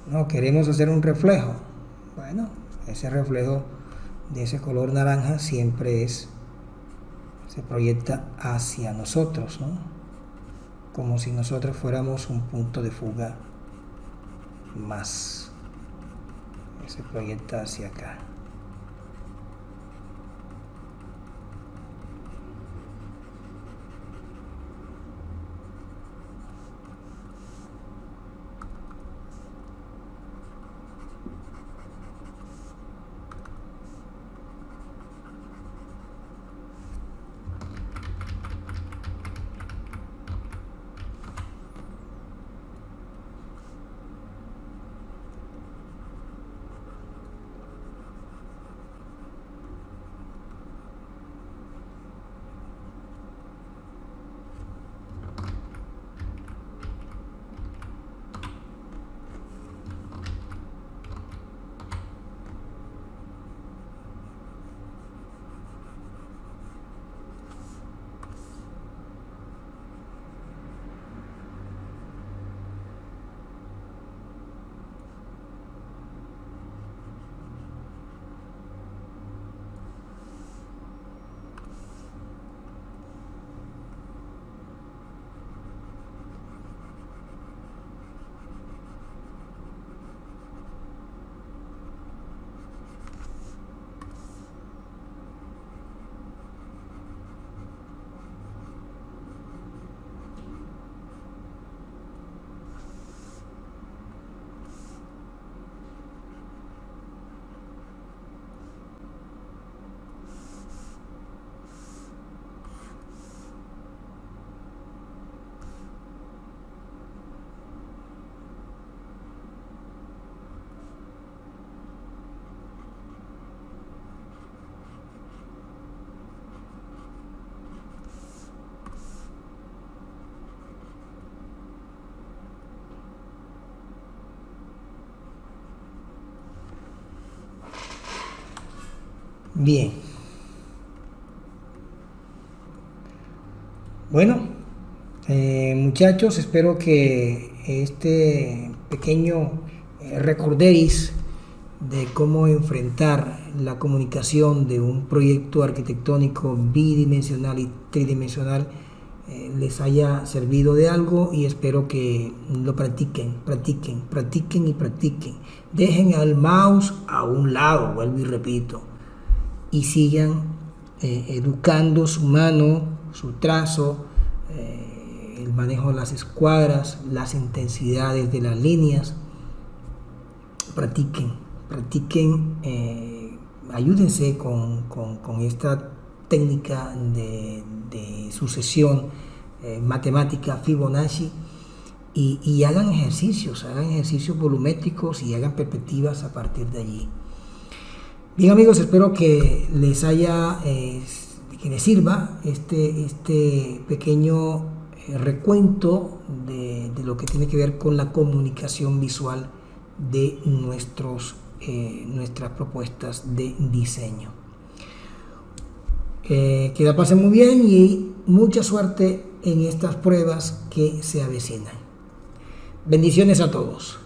No, queremos hacer un reflejo. Bueno, ese reflejo de ese color naranja siempre se proyecta hacia nosotros, ¿no? Como si nosotros fuéramos un punto de fuga más. Se proyecta hacia acá. Bien. Bueno, muchachos, espero que este pequeño recorderis de cómo enfrentar la comunicación de un proyecto arquitectónico bidimensional y tridimensional les haya servido de algo, y espero que lo practiquen. Dejen al mouse a un lado, vuelvo y repito, y sigan educando su mano, su trazo, el manejo de las escuadras, las intensidades de las líneas. Practiquen, ayúdense con esta técnica de sucesión matemática Fibonacci, y hagan ejercicios volumétricos y hagan perspectivas a partir de allí. Bien, amigos, espero que les haya que les sirva este pequeño recuento de lo que tiene que ver con la comunicación visual de nuestras propuestas de diseño. Que la pasen muy bien y mucha suerte en estas pruebas que se avecinan. Bendiciones a todos.